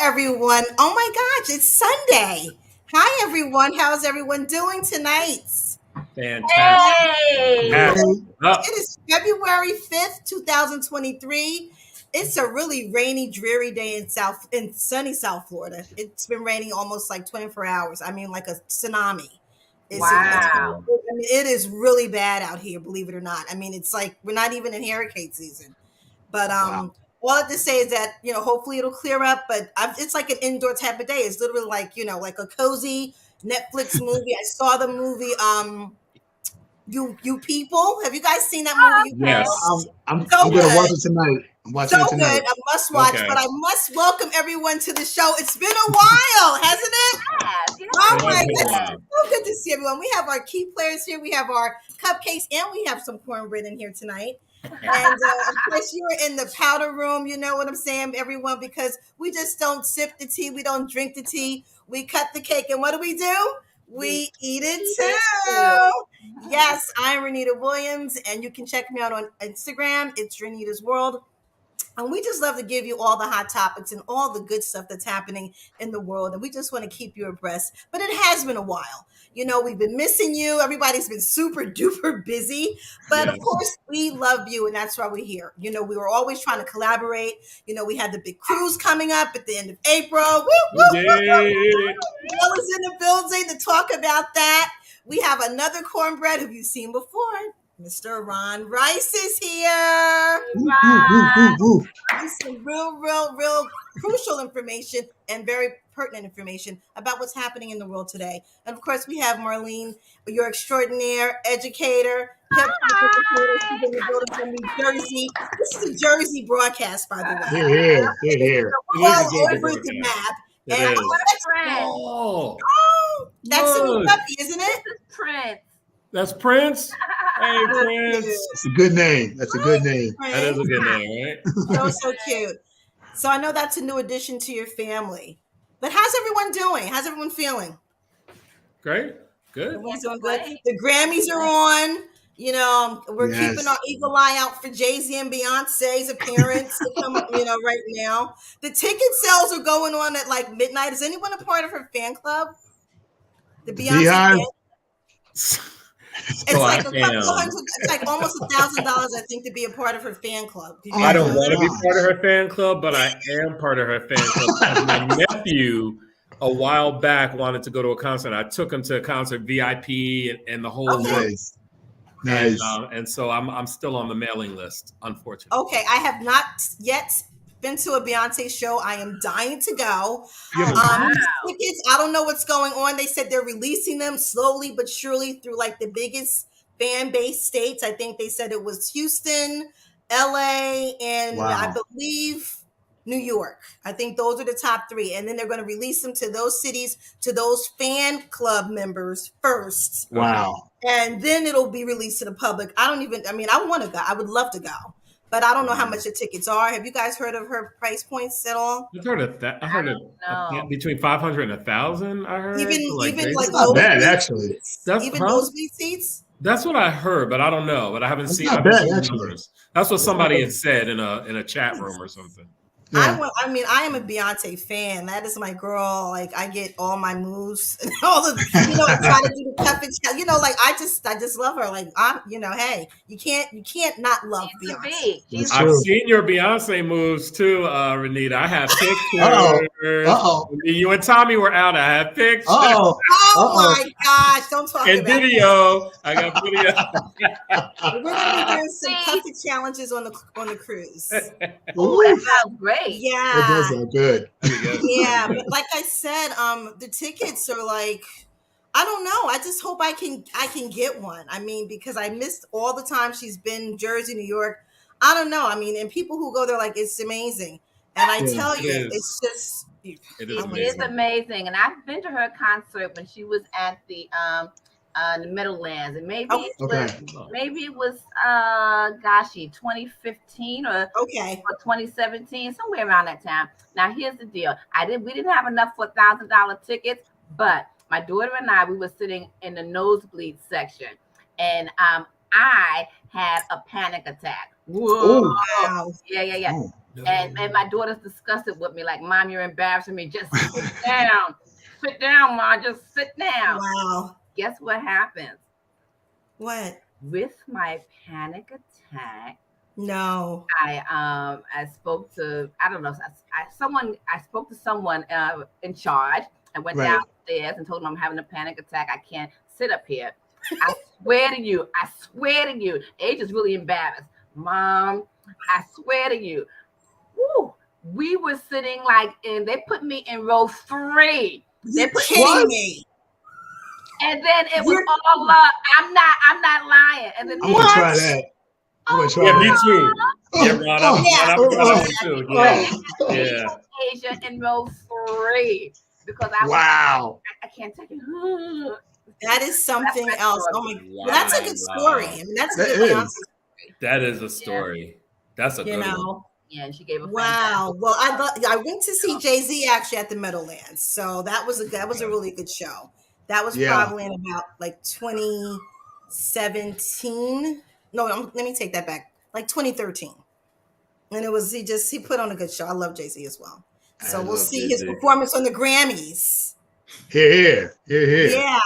everyone. Oh my gosh, it's Sunday. Hi, everyone. How's everyone doing tonight? Fantastic. Hey! It is February 5th, 2023. It's a really rainy, dreary day in sunny South Florida. It's been raining almost like 24 hours. I mean, like a tsunami. Wow. It is really bad out here, believe it or not. I mean, it's like we're not even in hurricane season. But all I have to say is that, hopefully it'll clear up. But it's like an indoor type of day. It's literally like, like a cozy Netflix movie. I saw the movie, You People. Have you guys seen that movie? You Yes. I'm So gonna good. watch it tonight. I'm watching So it tonight. good, a must watch. Okay. But I must welcome everyone to the show. It's been a while, hasn't it? Yes. Oh my Yes. goodness. So good to see everyone. We have our key players here. We have our cupcakes, and we have some cornbread in here tonight. And of course, you're in the powder room. You know what I'm saying, everyone? Because we just don't sip the tea. We don't drink the tea. We cut the cake. And what do? We eat it too. Yes, I'm Renita Williams, and you can check me out on Instagram. It's Renita's World. And we just love to give you all the hot topics and all the good stuff that's happening in the world. And we just want to keep you abreast. But it has been a while. We've been missing you. Everybody's been super duper busy. But of course, we love you. And that's why we're here. We were always trying to collaborate. We had the big cruise coming up at the end of April. Woo, woo, woo, woo. Bill is in the building to talk about that. We have another cornbread who you've seen before. Mr. Ron Rice is here. Some real crucial information and very pertinent information about what's happening in the world today. And of course, we have Marlene, your extraordinaire educator, hip hop educator. She's in the building from New Jersey. This is a Jersey broadcast, by the way. Here. All over the map. And What a friend. that's a new puppy, isn't it? This is Prince. That's Prince. Hey, Prince. It's a good name. That's a good name. That is a good name, right? So cute. So I know that's a new addition to your family. But how's everyone doing? How's everyone feeling? Great. Good. Everyone's doing good. The Grammys are on. We're keeping our eagle eye out for Jay-Z and Beyonce's appearance to come up, right now. The ticket sales are going on at like midnight. Is anyone a part of her fan club? The Beyonce fan? It's like a couple hundred. It's like almost $1,000, I think, to be a part of her fan club. I don't want to be part of her fan club, but I am part of her fan club. My nephew, a while back, wanted to go to a concert. I took him to a concert, VIP, and the whole Nice. And so I'm still on the mailing list, unfortunately. Okay, I have not yet been to a Beyonce show. I am dying to go. Tickets, I don't know what's going on. They said they're releasing them slowly but surely through like the biggest fan base states. I think they said it was Houston, LA, and I believe New York. I think those are the top three. And then they're going to release them to those cities, to those fan club members first. Wow. And then it'll be released to the public. I want to go. I would love to go. But I don't know how much the tickets are. Have you guys heard of her price points at all? I've heard of that. I heard of between 500 and 1,000. I heard even like not bad actually. Nosebleed seats. That's what I heard, but I don't know. But I haven't seen. Not bad actually. That's what somebody had said in a chat room or something. Yeah. I am a Beyonce fan. That is my girl. Like I get all my moves and all the, I try to do the puppets. Like I just love her. Like hey, you can't not love Beyonce. I've seen your Beyonce moves too, Renita. I have pictures. You and Tommy were out. I have pictures. Oh my gosh! Don't talk and about video. I got video. We're gonna be doing some puppet challenges on the cruise. Oh, that sounds great. Yeah, it does sound good. Yeah, but like I said, the tickets are like, I don't know. I just hope I can get one. I mean, because I missed all the time she's been Jersey, New York. I don't know. I mean, and people who go there, like, it's amazing. And I tell you, it's just it is amazing. And I've been to her concert when she was at the Meadowlands, and maybe it was 2015 or 2017, somewhere around that time. Now here's the deal: we didn't have enough for $1,000 tickets, but my daughter and I, we were sitting in the nosebleed section, and I had a panic attack. Whoa! Wow. Yeah. Oh. And my daughter's disgusted with me, like, Mom, you're embarrassing me. Just sit down. Sit down, Mom. Just sit down. Wow. Guess what happens? What? With my panic attack, No. I spoke to, I don't know, I spoke to someone in charge. I went downstairs and told them I'm having a panic attack. I can't sit up here. I swear to you, Age is really embarrassed. Mom, I swear to you. Woo, we were sitting they put me in row 3. You're kidding me. And then it was all up. I'm not lying. And then I'm gonna try that. Me too. Yeah, Ron, I'm too. Yeah. Asia in row 3 because I can't take it. That is something else. Oh my! Wow. Well, that's a good story. I mean, that's a good Beyonce story. That is a story. That's a good one. Yeah, and she gave a wow. Well, I went to see Jay-Z actually at the Meadowlands, so that was a really good show. That was probably in about 2017. No, let me take that back. 2013, and it was he put on a good show. I love Jay-Z as well. So we'll see his performance on the Grammys. Here. Yeah.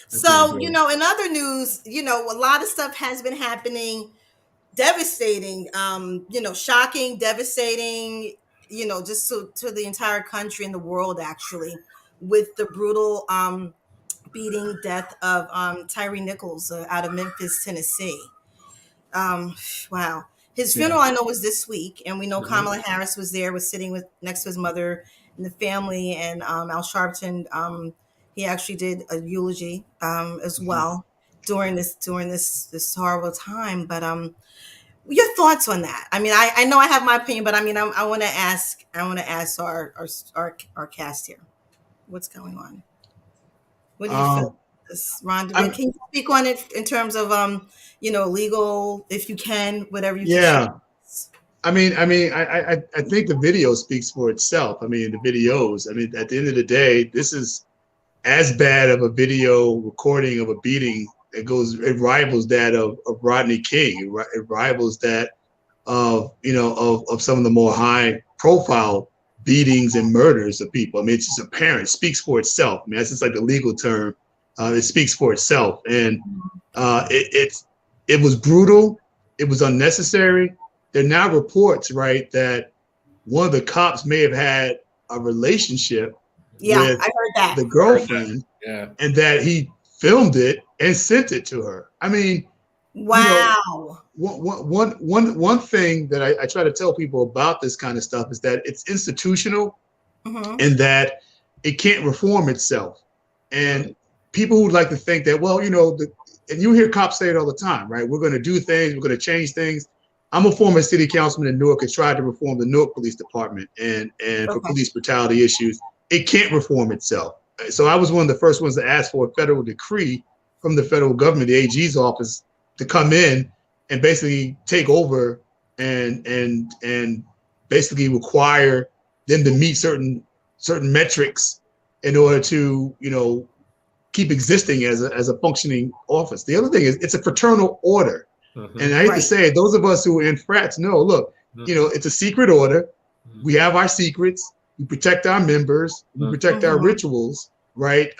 So, in other news, a lot of stuff has been happening, devastating, shocking, devastating, just to the entire country and the world, actually, with the brutal beating death of Tyree Nichols out of Memphis, Tennessee. Wow. His funeral, I know, was this week, and we know Kamala Harris was there, was sitting next to his mother and the family, and Al Sharpton, he actually did a eulogy as well during this horrible time. But your thoughts on that? I mean, I know I have my opinion, but I mean, I want to ask our cast here, what's going on? What do you feel? Ron, can you speak on it in terms of legal, if you can, whatever you can. Yeah. I think the video speaks for itself. I mean, the videos. I mean, at the end of the day, this is as bad of a video recording of a beating. It rivals that of Rodney King. It rivals that of some of the more high profile beatings and murders of people. I mean, it's just apparent. It speaks for itself. I mean, that's just like the legal term. It speaks for itself. And it was brutal. It was unnecessary. There are now reports, right, that one of the cops may have had a relationship with I heard that. the girlfriend, and that he filmed it and sent it to her. I mean, wow. One thing that I try to tell people about this kind of stuff is that it's institutional, and that it can't reform itself. And people who like to think that, well, and you hear cops say it all the time, right? We're going to do things, we're going to change things. I'm a former city councilman in Newark and tried to reform the Newark Police Department and for police brutality issues. It can't reform itself. So I was one of the first ones to ask for a federal decree from the federal government, the AG's office, to come in and basically take over and basically require them to meet certain metrics in order to keep existing as a functioning office. The other thing is it's a fraternal order. And I hate to say it, those of us who are in frats know, look, it's a secret order. We have our secrets. We protect our members. We protect our rituals, right?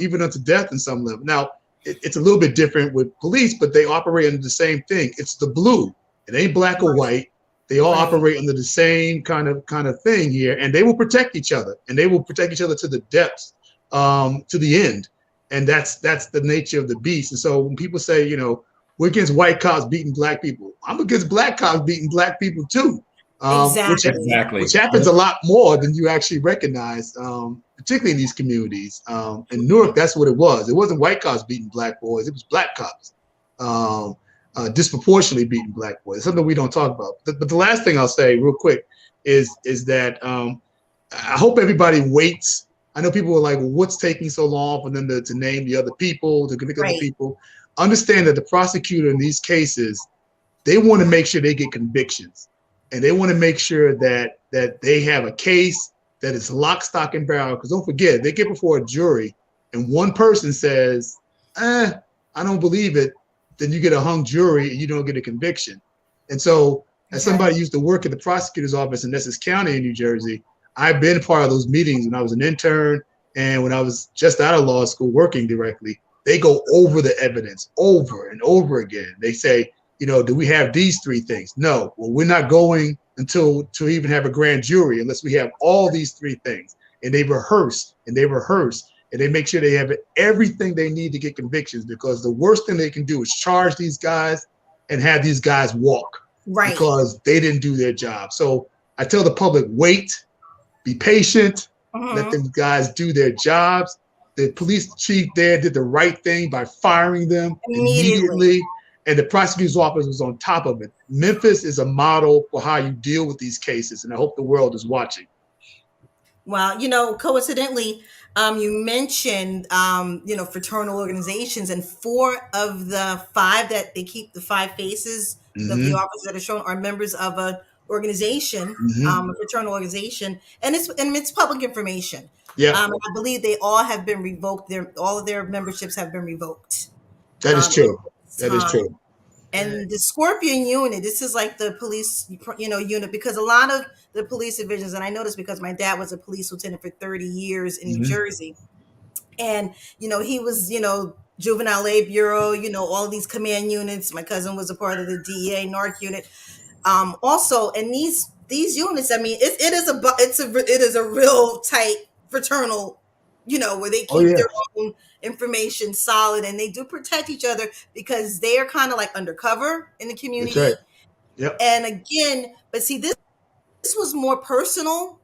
Even unto death in some level. Now, it's a little bit different with police, but they operate under the same thing. It's the blue. It ain't black or white. They all operate under the same kind of thing here, and they will protect each other, and they will protect each other to the depths, to the end. And that's the nature of the beast. And so when people say, we're against white cops beating black people, I'm against black cops beating black people too. Exactly. Which happens a lot more than you actually recognize, particularly in these communities. In Newark, that's what it was. It wasn't white cops beating black boys. It was black cops disproportionately beating black boys. It's something we don't talk about. But the last thing I'll say real quick is that I hope everybody waits. I know people are like, well, what's taking so long for them to name the other people, to convict other people? Understand that the prosecutor in these cases, they want to make sure they get convictions. And they want to make sure that they have a case that is lock, stock, and barrel. Because don't forget, they get before a jury and one person says, I don't believe it, then you get a hung jury and you don't get a conviction. And so As somebody who used to work at the prosecutor's office in Essex County in New Jersey, I've been part of those meetings when I was an intern and when I was just out of law school working directly. They go over the evidence over and over again. They say, do we have these 3 things? No. Well, we're not going to even have a grand jury unless we have all these 3 things. And they rehearse and they rehearse and they make sure they have everything they need to get convictions, because the worst thing they can do is charge these guys and have these guys walk. Right. Because they didn't do their job. So I tell the public, wait, be patient, let them guys do their jobs. The police chief there did the right thing by firing them immediately. And the prosecutor's office was on top of it. Memphis is a model for how you deal with these cases. And I hope the world is watching. Well, coincidentally, you mentioned, fraternal organizations, and 4 of the 5 that they keep, the 5 faces of the officers that are shown, are members of a organization, a fraternal organization, and it's public information. Yeah, I believe they all have been revoked. All of their memberships have been revoked. That is true. That is true. And the Scorpion unit, this is like the police, unit, because a lot of the police divisions, and I know this because my dad was a police lieutenant for 30 years in New Jersey, and he was, juvenile aid bureau, all of these command units. My cousin was a part of the DEA NARC unit. Also, and these units, I mean, it is a real tight fraternal, where they keep their own information solid, and they do protect each other because they are kind of like undercover in the community. That's right. Yep. And again, but see, this was more personal,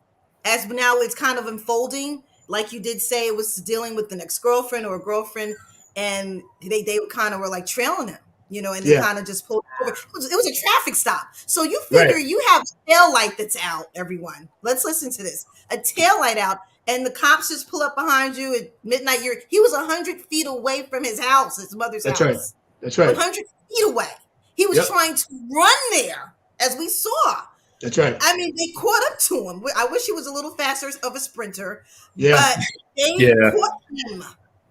as now it's kind of unfolding. Like you did say, it was dealing with an ex-girlfriend or a girlfriend, and they kind of were like trailing him, and they kind of just pulled over. It was a traffic stop. So you figure you have a tail light that's out, everyone. Let's listen to this. A tail light out, and the cops just pull up behind you at midnight. He was 100 feet away from his house, his mother's house. Right. That's right. 100 feet away. He was trying to run there, as we saw. That's right. I mean, they caught up to him. I wish he was a little faster of a sprinter, but they caught him.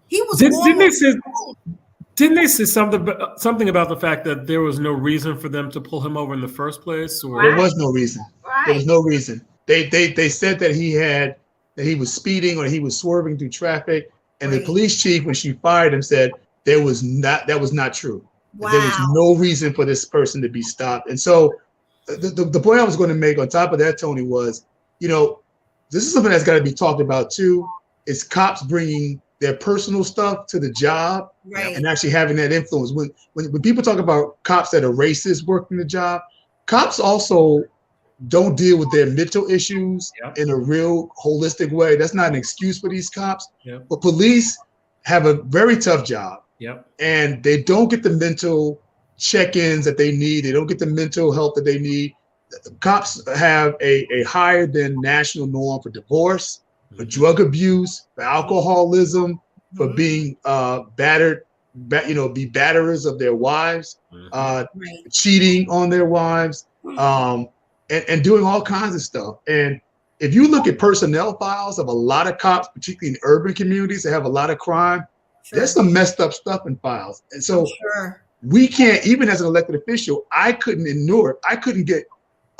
He was Didn't they say something about the fact that there was no reason for them to pull him over in the first place? Or? There was no reason. Right. There was no reason. They said that he was speeding or he was swerving through traffic, and the police chief, when she fired him, said that was not true. Wow. There was no reason for this person to be stopped. And so the point I was going to make on top of that, Tony, was, this is something that's got to be talked about too, is cops bringing their personal stuff to the job and actually having that influence. When people talk about cops that are racist working the job, cops also don't deal with their mental issues in a real holistic way. That's not an excuse for these cops. But police have a very tough job. And they don't get the mental check-ins that they need. They don't get the mental help that they need. Cops have a higher than national norm for divorce, for drug abuse, for alcoholism, for being battered, be batterers of their wives, cheating on their wives, and doing all kinds of stuff. And if you look at personnel files of a lot of cops, particularly in urban communities that have a lot of crime, there's some messed up stuff in files. And so we can't, even as an elected official, I couldn't ignore it. I couldn't get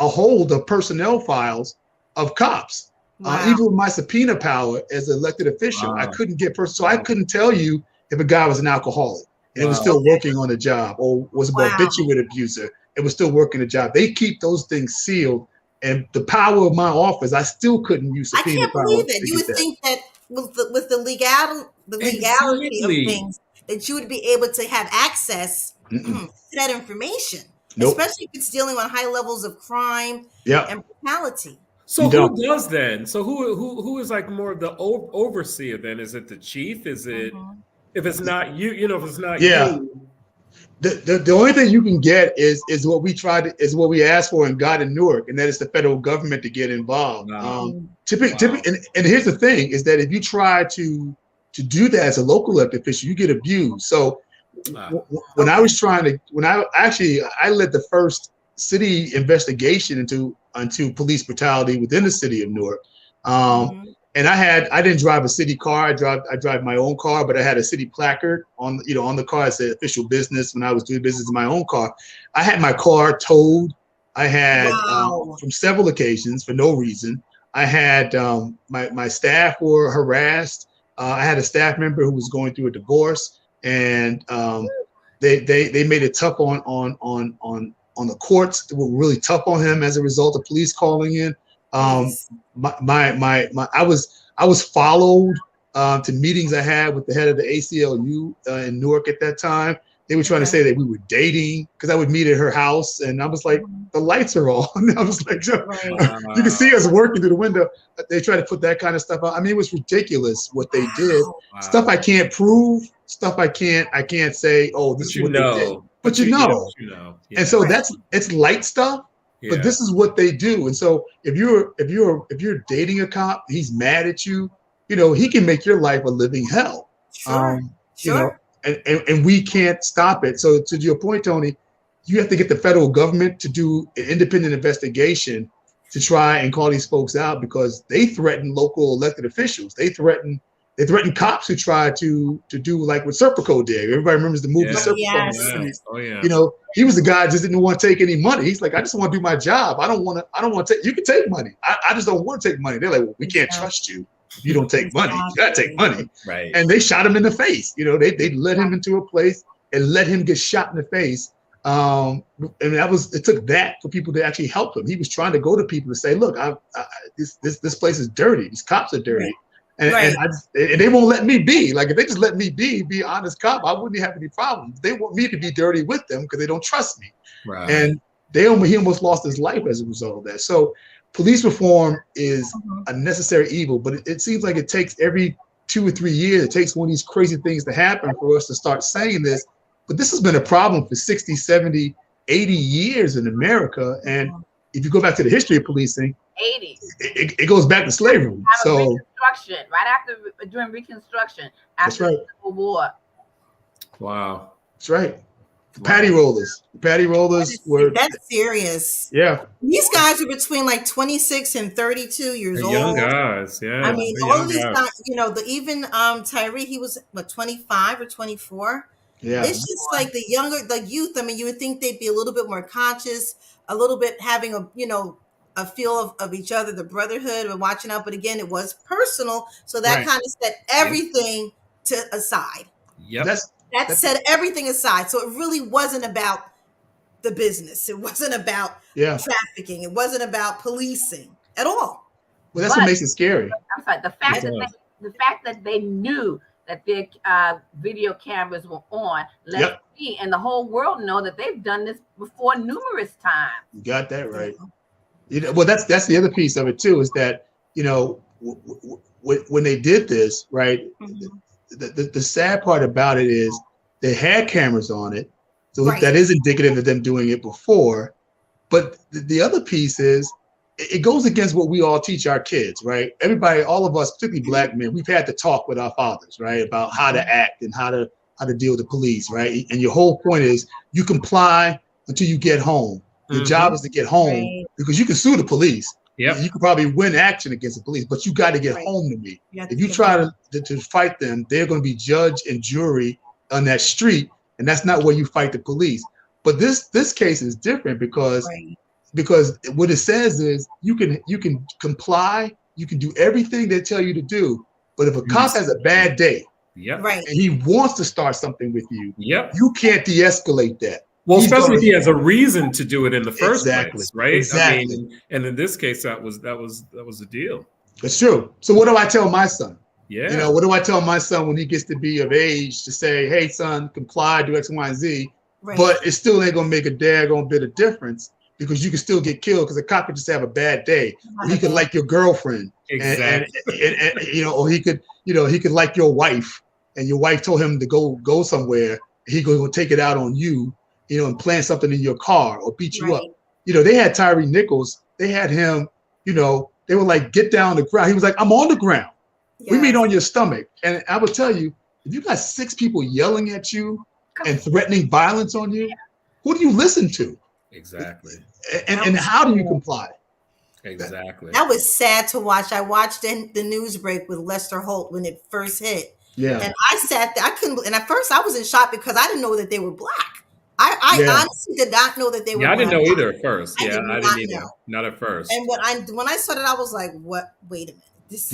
a hold of personnel files of cops. Even with my subpoena power as an elected official, I couldn't get so I couldn't tell you if a guy was an alcoholic and was still working on the job, or was a barbiturate abuser and was still working the job. They keep those things sealed, and the power of my office, I still couldn't use subpoena power. I can't believe it. You would think that with the legality of things, that you would be able to have access to that information, especially if it's dealing on high levels of crime and brutality. So who does then? So who is like more of the overseer then? Is it the chief? Is it if it's not you? If it's not you. The only thing you can get is what we asked for and got in Newark, and that is the federal government to get involved. Typically, and here's the thing: is that if you try to do that as a local elected official, you get abused. So when I was I led the first city investigation into police brutality within the city of Newark. And I didn't drive a city car. I drive my own car, but I had a city placard on the car as an official business when I was doing business in my own car. I had my car towed I had Wow. from several occasions for no reason. I had my staff were harassed. I had a staff member who was going through a divorce, and they made it tough on the courts. They were really tough on him as a result of police calling in. Yes. I was followed to meetings I had with the head of the ACLU in Newark at that time. They were trying to say that we were dating because I would meet at her house, and I was like, the lights are on. I was like, you can see us working through the window. They tried to put that kind of stuff out. I mean, it was ridiculous what they did. Wow. Stuff I can't prove. Stuff I can't say. Oh, this is what they did. But you know. Yeah. And so it's light stuff. Yeah. But this is what they do. And so if you're dating a cop, he's mad at you. You know, he can make your life a living hell. Sure. You know, and we can't stop it. So to your point, Tony, you have to get the federal government to do an independent investigation to try and call these folks out, because they threaten local elected officials. They threaten cops who try to do like what Serpico did. Everybody remembers the movie Serpico. Yes. Oh yeah. You know, he was the guy who just didn't want to take any money. He's like, I just want to do my job. I don't want to take, you can take money. I just don't want to take money. They're like, well, we can't trust you if you don't take money. You gotta take money. Right. And they shot him in the face. You know, they led him into a place and let him get shot in the face. And it took that for people to actually help him. He was trying to go to people to say, look, this place is dirty. These cops are dirty. And they won't let me be. Like, if they just let me be an honest cop, I wouldn't have any problems. They want me to be dirty with them because they don't trust me. Right. And he almost lost his life as a result of that. So police reform is a necessary evil, but it seems like it takes every 2 or 3 years. It takes one of these crazy things to happen for us to start saying this. But this has been a problem for 60, 70, 80 years in America. And if you go back to the history of policing, 80s. It goes back to slavery. So Reconstruction, during Reconstruction, after the Civil War. Wow. That's right. The patty rollers. The patty rollers were. That's serious. Yeah. These guys are between like 26 and 32 years old. Young guys, yeah. I mean, all of these guys, you know, even Tyree, he was 25 or 24. Yeah. It's just like the youth. I mean, you would think they'd be a little bit more conscious, a little bit having a feel of each other, the brotherhood and watching out. But again, it was personal. So that kind of set everything to aside. Yep. That set everything aside. So it really wasn't about the business. It wasn't about trafficking. It wasn't about policing at all. Well, that's what makes it scary. I'm sorry. The fact that they knew that their video cameras were on, let me and the whole world know that they've done this before numerous times. You got that right. You know, well, that's the other piece of it too, is that, you know, when they did this, right, the sad part about it is they had cameras on it, so that is indicative of them doing it before. But the other piece is it goes against what we all teach our kids, right? Everybody, all of us, particularly Black men, we've had to talk with our fathers, right, about how to act and how to deal with the police, right? And your whole point is you comply until you get home. Your job is to get home because you can sue the police. Yeah, you could probably win action against the police, but you got to get home to me. If you try to fight them, they're going to be judge and jury on that street, and that's not where you fight the police. But this case is different because what it says is you can comply, you can do everything they tell you to do, but if a cop has a bad day, and he wants to start something with you, you can't de-escalate that. Well, especially if he has a reason to do it in the first place, right? Exactly. I mean, and in this case, that was the deal. That's true. So what do I tell my son? Yeah. You know, what do I tell my son when he gets to be of age to say, hey, son, comply, do X, Y, and Z, but it still ain't gonna make a daggone bit of difference because you can still get killed because a cop could just have a bad day. Or he could like your girlfriend. Exactly. And you know, or he could like your wife, and your wife told him to go somewhere. He gonna take it out on you. You know, and plant something in your car or beat you up. You know, they had Tyree Nichols. They had him, you know, they were like, get down on the ground. He was like, I'm on the ground. We meet on your stomach. And I will tell you, if you got 6 people yelling at you and threatening violence on you, who do you listen to? Exactly. And how do you comply? Exactly. That was sad to watch. I watched the news break with Lester Holt when it first hit. Yeah. And I sat there, I couldn't, and at first I was in shock because I didn't know that they were Black. I honestly did not know that they were. Yeah, I didn't know black. either at first. Yeah, I didn't either. Know. Not at first. And when I saw it, I was like, "What? Wait a minute! This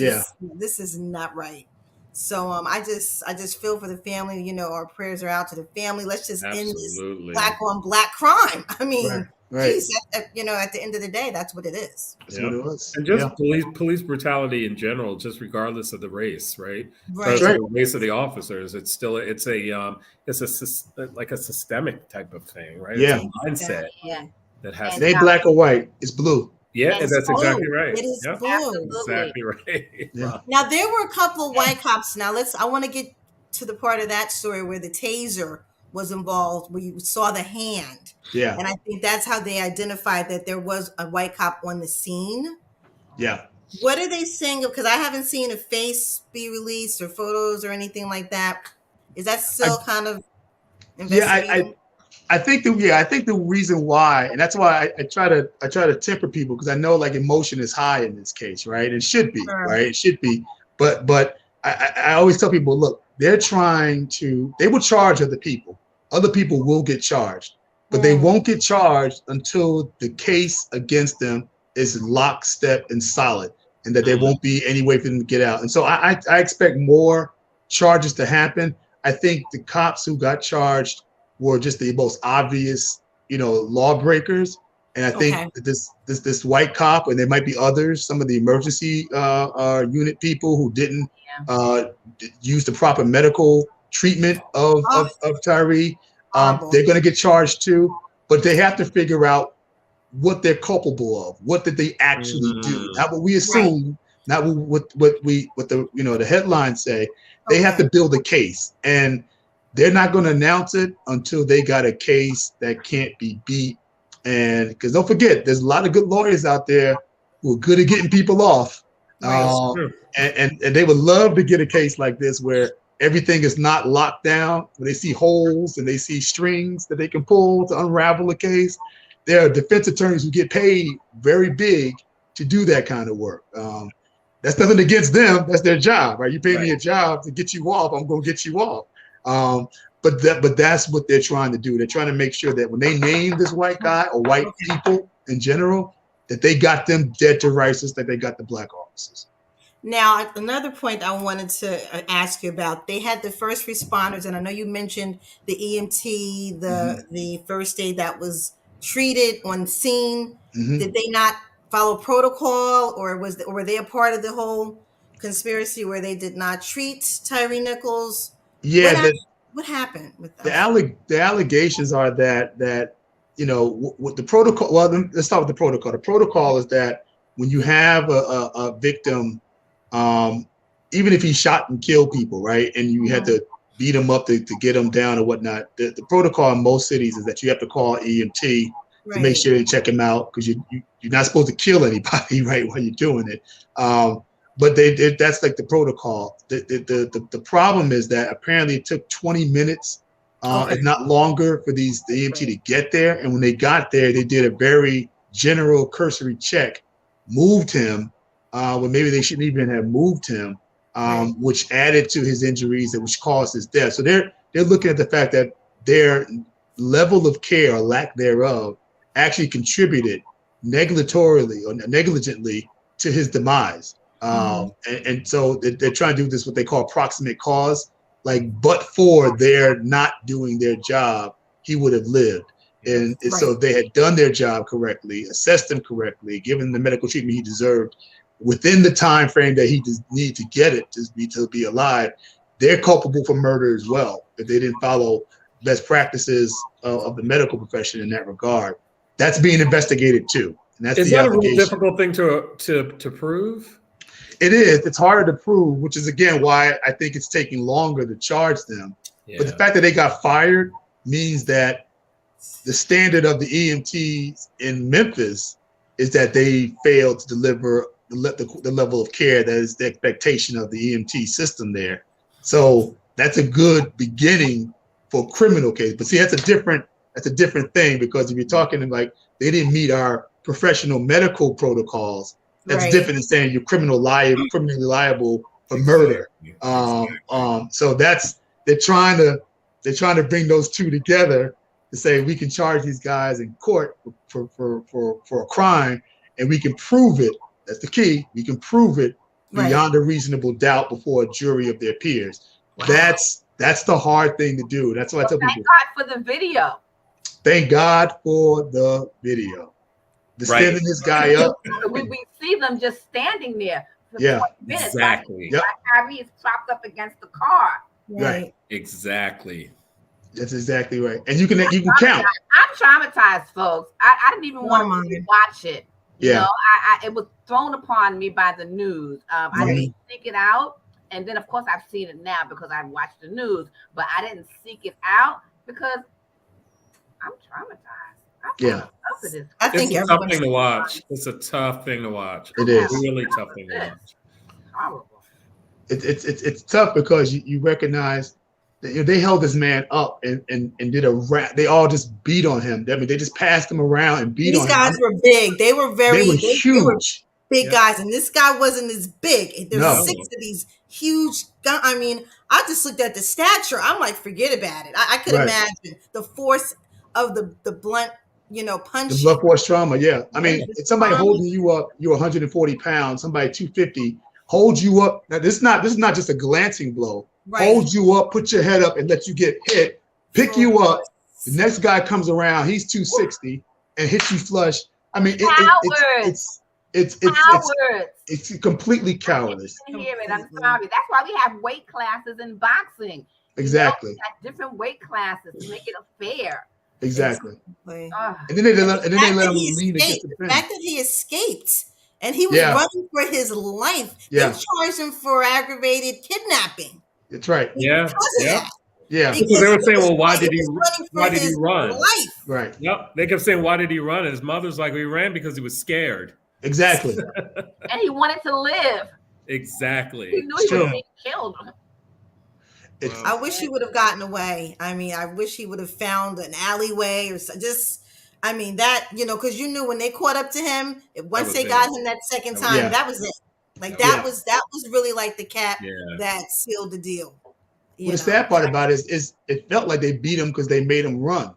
is not right." So I just feel for the family. You know, our prayers are out to the family. Let's just end this black on black crime. I mean, geez, you know, at the end of the day, that's what it is. That's what it was. And just police brutality in general, just regardless of the race, right? Right. The race of the officers, it's still it's like a systemic type of thing, right? Yeah. It's a mindset that has. It ain't black or white. It's blue. Yeah, that's exactly right. It is blue. Exactly right. Yeah. Now there were a couple of white cops. Now I want to get to the part of that story where the taser was involved, where you saw the hand. Yeah. And I think that's how they identified that there was a white cop on the scene. Yeah. What are they saying? Because I haven't seen a face be released or photos or anything like that. Is that still kind of investigating? Yeah, I think the reason why, and that's why I try to temper people, because I know like emotion is high in this case, right? It should be, right? It should be. But I always tell people, look, they will charge other people. Other people will get charged, but they won't get charged until the case against them is lockstep and solid, and that there won't be any way for them to get out. And so I expect more charges to happen. I think the cops who got charged were just the most obvious, lawbreakers. And I think that this white cop, and there might be others, some of the emergency unit people who didn't use the proper medical treatment of Tyree, they're going to get charged too. But they have to figure out what they're culpable of. What did they actually do? Not what we assume, not what the headlines say. They have to build a case, and they're not going to announce it until they got a case that can't be beat. And because don't forget, there's a lot of good lawyers out there who are good at getting people off. And they would love to get a case like this where everything is not locked down, where they see holes and they see strings that they can pull to unravel a case. There are defense attorneys who get paid very big to do that kind of work. That's nothing against them. That's their job, right? You pay me a job to get you off, I'm going to get you off. But that's what they're trying to do. They're trying to make sure that when they name this white guy or white people in general, that they got them dead to rights, just like they got the black officers. Now, another point I wanted to ask you about, they had the first responders, and I know you mentioned the EMT, the first aid that was treated on scene. Did they not follow protocol, or were they a part of the whole conspiracy where they did not treat Tyree Nichols? Yeah. What happened with that? The allegations are that with the protocol. Well, let's start with the protocol. The protocol is that when you have a victim, even if he shot and killed people, right, and you had to beat him up to get him down or whatnot, the protocol in most cities is that you have to call EMT to make sure they check him out, because you're not supposed to kill anybody, right, while you're doing it. But that's like the protocol. The problem is that apparently it took 20 minutes, if not longer, for the EMT to get there. And when they got there, they did a very general cursory check, moved him when maybe they shouldn't even have moved him, which added to his injuries and which caused his death. So they're looking at the fact that their level of care or lack thereof actually contributed negligently to his demise. And so they're trying to do this, what they call proximate cause, like, but for their not doing their job, he would have lived. And so they had done their job correctly, assessed him correctly, given the medical treatment he deserved within the time frame that he needed to get it to be alive. They're culpable for murder as well, if they didn't follow best practices of the medical profession in that regard. That's being investigated too. And that's is that a really difficult thing to prove? It is. It's harder to prove, which is, again, why I think it's taking longer to charge them. Yeah. But the fact that they got fired means that the standard of the EMTs in Memphis is that they failed to deliver the level of care that is the expectation of the EMT system there. So that's a good beginning for a criminal case. But see, that's a different thing, because if you're talking like they didn't meet our professional medical protocols, that's different than saying you're criminally liable for murder. So they're trying to bring those two together to say we can charge these guys in court for a crime, and we can prove it. That's the key. We can prove it beyond a reasonable doubt before a jury of their peers. Wow. That's the hard thing to do. That's what I tell people. Thank God for the video. Thank God for the video. Standing this guy up. We see them just standing there for 20 minutes. Exactly. Like Tyree is propped up against the car. Right. Exactly. That's exactly right. And you can count. I'm traumatized, folks. I didn't even want to watch it. You know, it was thrown upon me by the news. I didn't seek it out. And then, of course, I've seen it now because I've watched the news. But I didn't seek it out because I'm traumatized. I think it's a tough thing to watch. It's a tough thing to watch. It is. Really tough thing to watch. Horrible. It's tough because you recognize that they held this man up and did a rap. They all just beat on him. I mean, they just passed him around and beat on him. These guys were big. They were huge. They were big guys, and this guy wasn't as big. There's 6 of these huge guys. I mean, I just looked at the stature. I'm like, forget about it. I could imagine the force of the blunt, punch. The blunt force trauma, I mean, it's somebody holding you up, you're 140 pounds, somebody 250, holds you up. Now, this is not just a glancing blow. Right. Hold you up, put your head up, and let you get hit, pick you up. The next guy comes around, he's 260, and hits you flush. I mean, it's completely cowardice. I hear it. I'm sorry. That's why we have weight classes in boxing. Exactly. We have different weight classes to make it fair. Exactly. And then they let him lean against the fence. The fact that he escaped and he was running for his life. They charged him for aggravated kidnapping. That's right. Yeah. Because they were saying, well, why did he run? Life. Right. Yep. They kept saying, why did he run? And his mother's like, he ran because he was scared. Exactly. And he wanted to live. Exactly. He knew he was being killed. I wish he would have gotten away. I mean, I wish he would have found an alleyway or just, I mean, that, because you knew when they caught up to him, once they got him that second time, that was it. Like that was really like the cap that sealed the deal. Well, the sad part about it is it felt like they beat him because they made him run.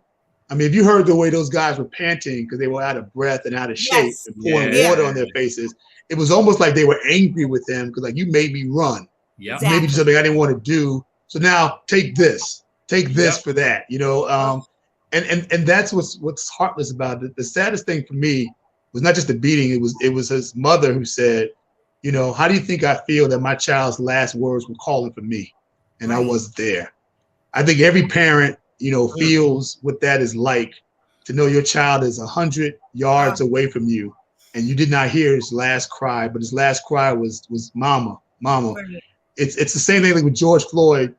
I mean, if you heard the way those guys were panting because they were out of breath and out of shape and pouring water on their faces, it was almost like they were angry with him because, like, you made me run. Yeah, exactly. Maybe something I didn't want to do. So now take this for that, and that's what's heartless about it. The saddest thing for me was not just the beating; it was his mother who said, how do you think I feel that my child's last words were calling for me, and I wasn't there. I think every parent, feels what that is like to know your child is 100 yards away from you, and you did not hear his last cry, but his last cry was mama. Right. It's the same thing like with George Floyd,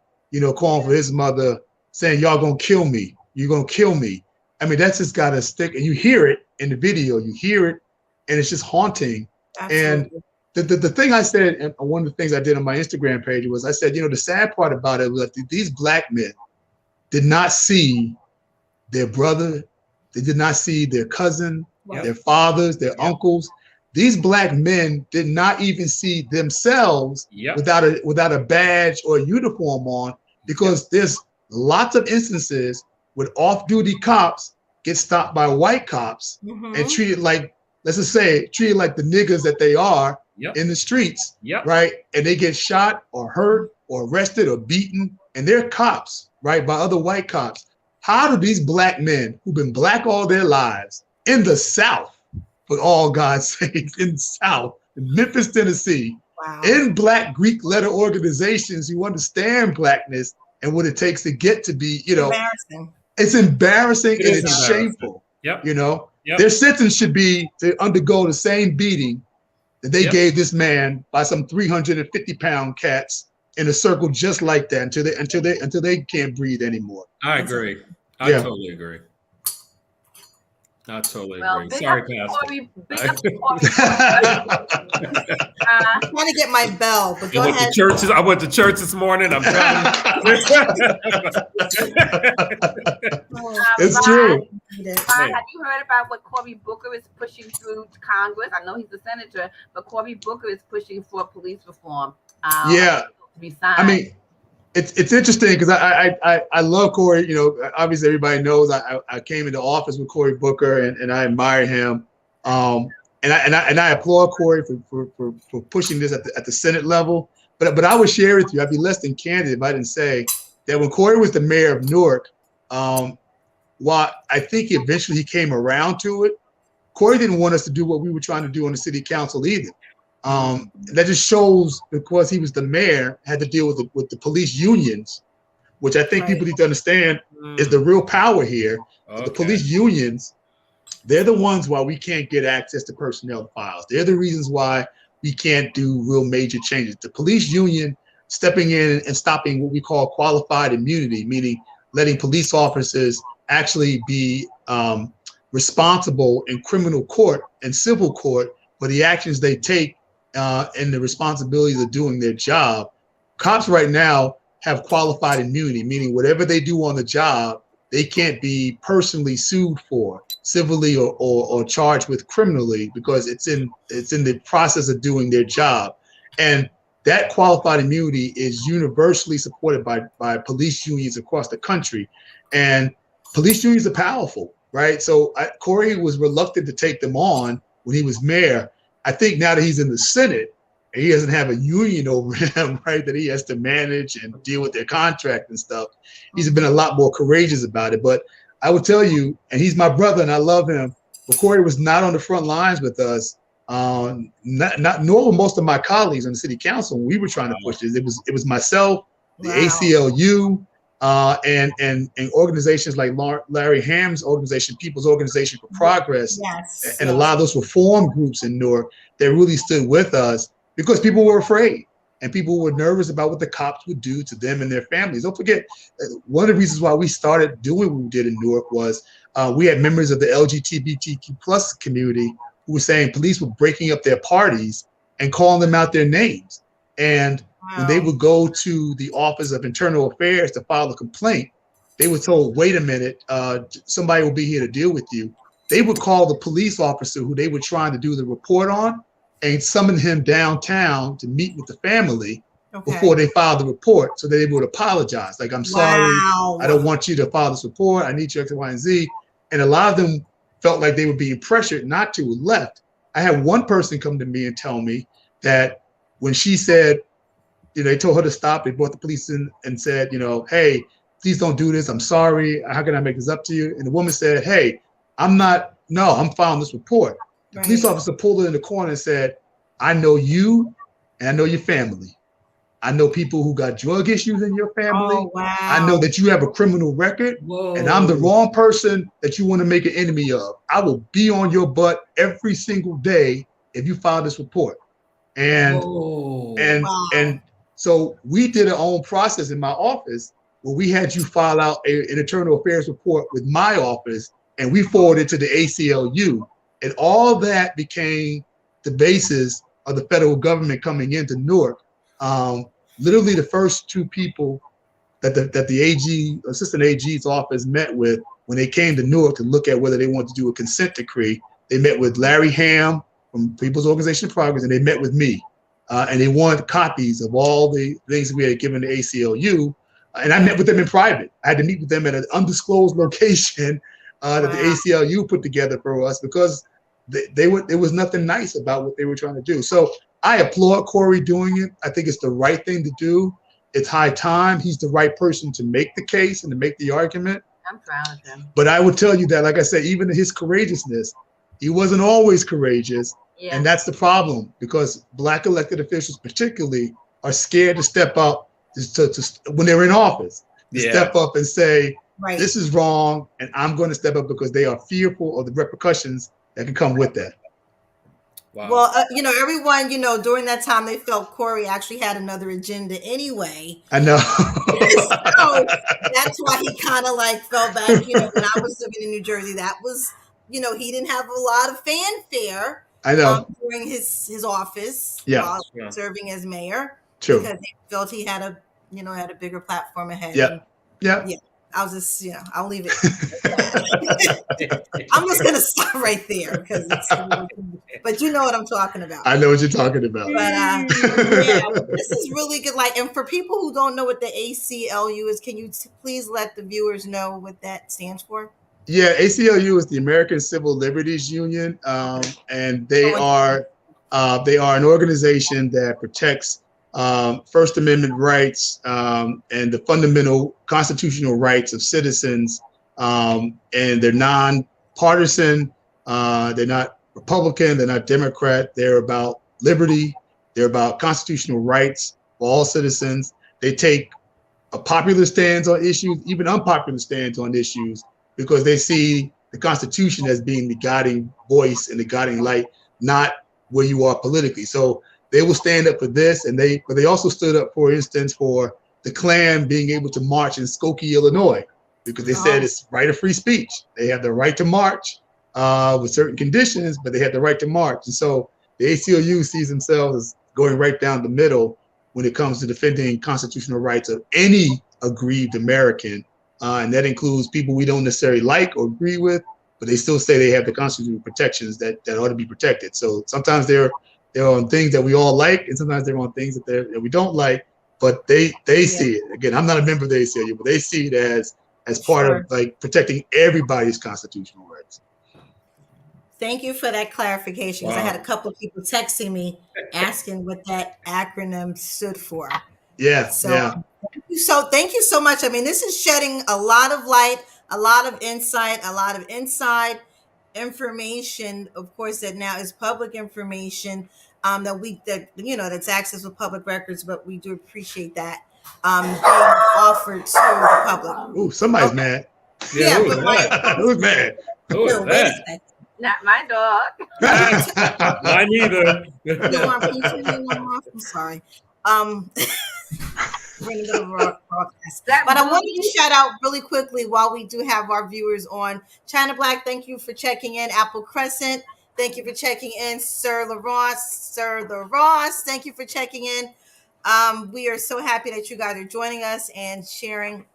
calling for his mother, saying, y'all gonna kill me. You're gonna kill me. I mean, that's just gotta stick. And you hear it in the video, you hear it, and it's just haunting. Absolutely. And the thing I said, and one of the things I did on my Instagram page was I said, the sad part about it was that these black men did not see their brother, they did not see their cousin, their fathers, their uncles. These black men did not even see themselves without a badge or a uniform on, because there's lots of instances where off-duty cops get stopped by white cops and treated like, let's just say, treated like the niggas that they are in the streets, right? And they get shot or hurt or arrested or beaten, and they're cops, right, by other white cops. How do these black men who've been black all their lives in the South, for all God's sakes, in the South, in Memphis, Tennessee, in Black Greek letter organizations who understand blackness and what it takes to get to be, embarrassing. It's embarrassing and it's shameful. Their sentence should be to undergo the same beating that they gave this man by some 350-pound cats in a circle just like that until they can't breathe anymore. I agree. I totally agree. I totally agree. Sorry, Pastor. I'm trying to get my bell, but go ahead. I went to church this morning. I'm trying It's true. Have you heard about what Cory Booker is pushing through Congress? I know he's a senator, but Cory Booker is pushing for police reform. To be signed. I mean, it's interesting because I love Cory. You know, obviously everybody knows I came into office with Cory Booker and I admire him. And I applaud Cory for pushing this at the Senate level. But I would share with you, I'd be less than candid if I didn't say that when Cory was the mayor of Newark, while I think eventually he came around to it, Cory didn't want us to do what we were trying to do on the city council either. That just shows because he was the mayor, had to deal with the police unions, which I think people need to understand is the real power here. Okay. The police unions, they're the ones why we can't get access to personnel files. They're the reasons why we can't do real major changes. The police union stepping in and stopping what we call qualified immunity, meaning letting police officers actually be responsible in criminal court and civil court for the actions they take and the responsibilities of doing their job. Cops right now have qualified immunity, meaning whatever they do on the job, they can't be personally sued for civilly or charged with criminally because it's in the process of doing their job. And that qualified immunity is universally supported by police unions across the country. And police unions are powerful, right? So Cory was reluctant to take them on when he was mayor. I think now that he's in the Senate, and he doesn't have a union over him, right, that he has to manage and deal with their contract and stuff, he's been a lot more courageous about it. But I will tell you, and he's my brother and I love him, but Cory was not on the front lines with us, nor were most of my colleagues on the city council when we were trying to push this. It was myself, the ACLU, and organizations like Larry Ham's organization, People's Organization for Progress, and a lot of those reform groups in Newark that really stood with us because people were afraid and people were nervous about what the cops would do to them and their families. Don't forget, one of the reasons why we started doing what we did in Newark was we had members of the LGBTQ plus community who were saying police were breaking up their parties and calling them out their names. And when they would go to the Office of Internal Affairs to file a complaint, they were told, wait a minute, somebody will be here to deal with you. They would call the police officer who they were trying to do the report on and summon him downtown to meet with the family before they filed the report so that they would apologize. Like, I'm sorry, I don't want you to file this report. I need you X, Y, and Z. And a lot of them felt like they were being pressured not to, left. I had one person come to me and tell me that when she said, they told her to stop, they brought the police in and said, hey, please don't do this. I'm sorry. How can I make this up to you? And the woman said, hey, I'm filing this report. The police officer pulled her in the corner and said, I know you and I know your family. I know people who got drug issues in your family. Oh, wow. I know that you have a criminal record. Whoa. And I'm the wrong person that you want to make an enemy of. I will be on your butt every single day if you file this report. And and so we did our own process in my office where we had you file out an internal affairs report with my office, and we forwarded to the ACLU. And all that became the basis of the federal government coming into Newark. Literally the first two people that the AG, assistant AG's office met with when they came to Newark to look at whether they wanted to do a consent decree, they met with Larry Ham from People's Organization of Progress, and they met with me. And they wanted copies of all the things we had given the ACLU. And I met with them in private. I had to meet with them at an undisclosed location that the ACLU put together for us because there was nothing nice about what they were trying to do. So I applaud Cory doing it. I think it's the right thing to do. It's high time. He's the right person to make the case and to make the argument. I'm proud of him. But I would tell you that, like I said, even his courageousness, he wasn't always courageous. Yeah. And that's the problem, because Black elected officials particularly are scared to step up to when they're in office, to step up and say, this is wrong, and I'm going to step up because they are fearful of the repercussions that can come with that. Wow. Well, everyone, during that time, they felt Cory actually had another agenda anyway. I know. So that's why he kind of fell back, when I was living in New Jersey, that was, he didn't have a lot of fanfare. I know. During his office, while serving as mayor, True. Because he felt he had a bigger platform ahead. Yeah. I'll just, I'll leave it. I'm just gonna stop right there because but you know what I'm talking about. I know what you're talking about. But this is really good. Like, and for people who don't know what the ACLU is, can you please let the viewers know what that stands for? Yeah, ACLU is the American Civil Liberties Union, and they are an organization that protects First Amendment rights and the fundamental constitutional rights of citizens, and they're non-partisan. They're not Republican. They're not Democrat. They're about liberty. They're about constitutional rights for all citizens. They take a popular stance on issues, even unpopular stance on issues, because they see the Constitution as being the guiding voice and the guiding light, not where you are politically. So they will stand up for this, but they also stood up, for instance, for the Klan being able to march in Skokie, Illinois, because they said it's right of free speech. They have the right to march with certain conditions, but they have the right to march. And so the ACLU sees themselves as going right down the middle when it comes to defending constitutional rights of any aggrieved American. And that includes people we don't necessarily like or agree with, but they still say they have the constitutional protections that ought to be protected. So sometimes they're on things that we all like, and sometimes they're on things that we don't like, but they see it. Again, I'm not a member of the ACLU, but they see it as part of like protecting everybody's constitutional rights. Thank you for that clarification, because I had a couple of people texting me asking what that acronym stood for. So thank you so much. I mean, this is shedding a lot of light, a lot of insight, a lot of inside information, of course, that now is public information that's accessed with public records, but we do appreciate that being offered to the public. Ooh, somebody's mad. Yeah, who's mad? Who is that? Not my dog. Mine either. I'm sorry. But I wanted to shout out really quickly while we do have our viewers on. China Black, thank you for checking in. Apple Crescent, thank you for checking in. Sir LaRosse, thank you for checking in. We are so happy that you guys are joining us and sharing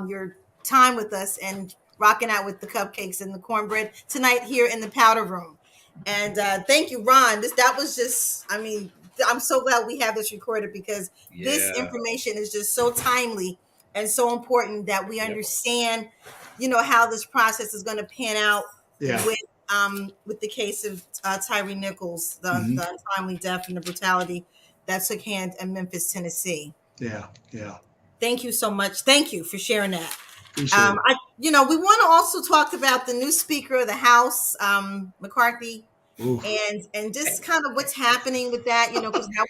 your time with us and rocking out with the cupcakes and the cornbread tonight here in the powder room. And thank you, Ron. That was just, I'm so glad we have this recorded, because this information is just so timely and so important that we understand, how this process is going to pan out with the case of Tyree Nichols, the untimely death and the brutality that took hand in Memphis, Tennessee. Yeah. Thank you so much. Thank you for sharing that. We want to also talk about the new Speaker of the House, McCarthy. And just kind of what's happening with that, because now,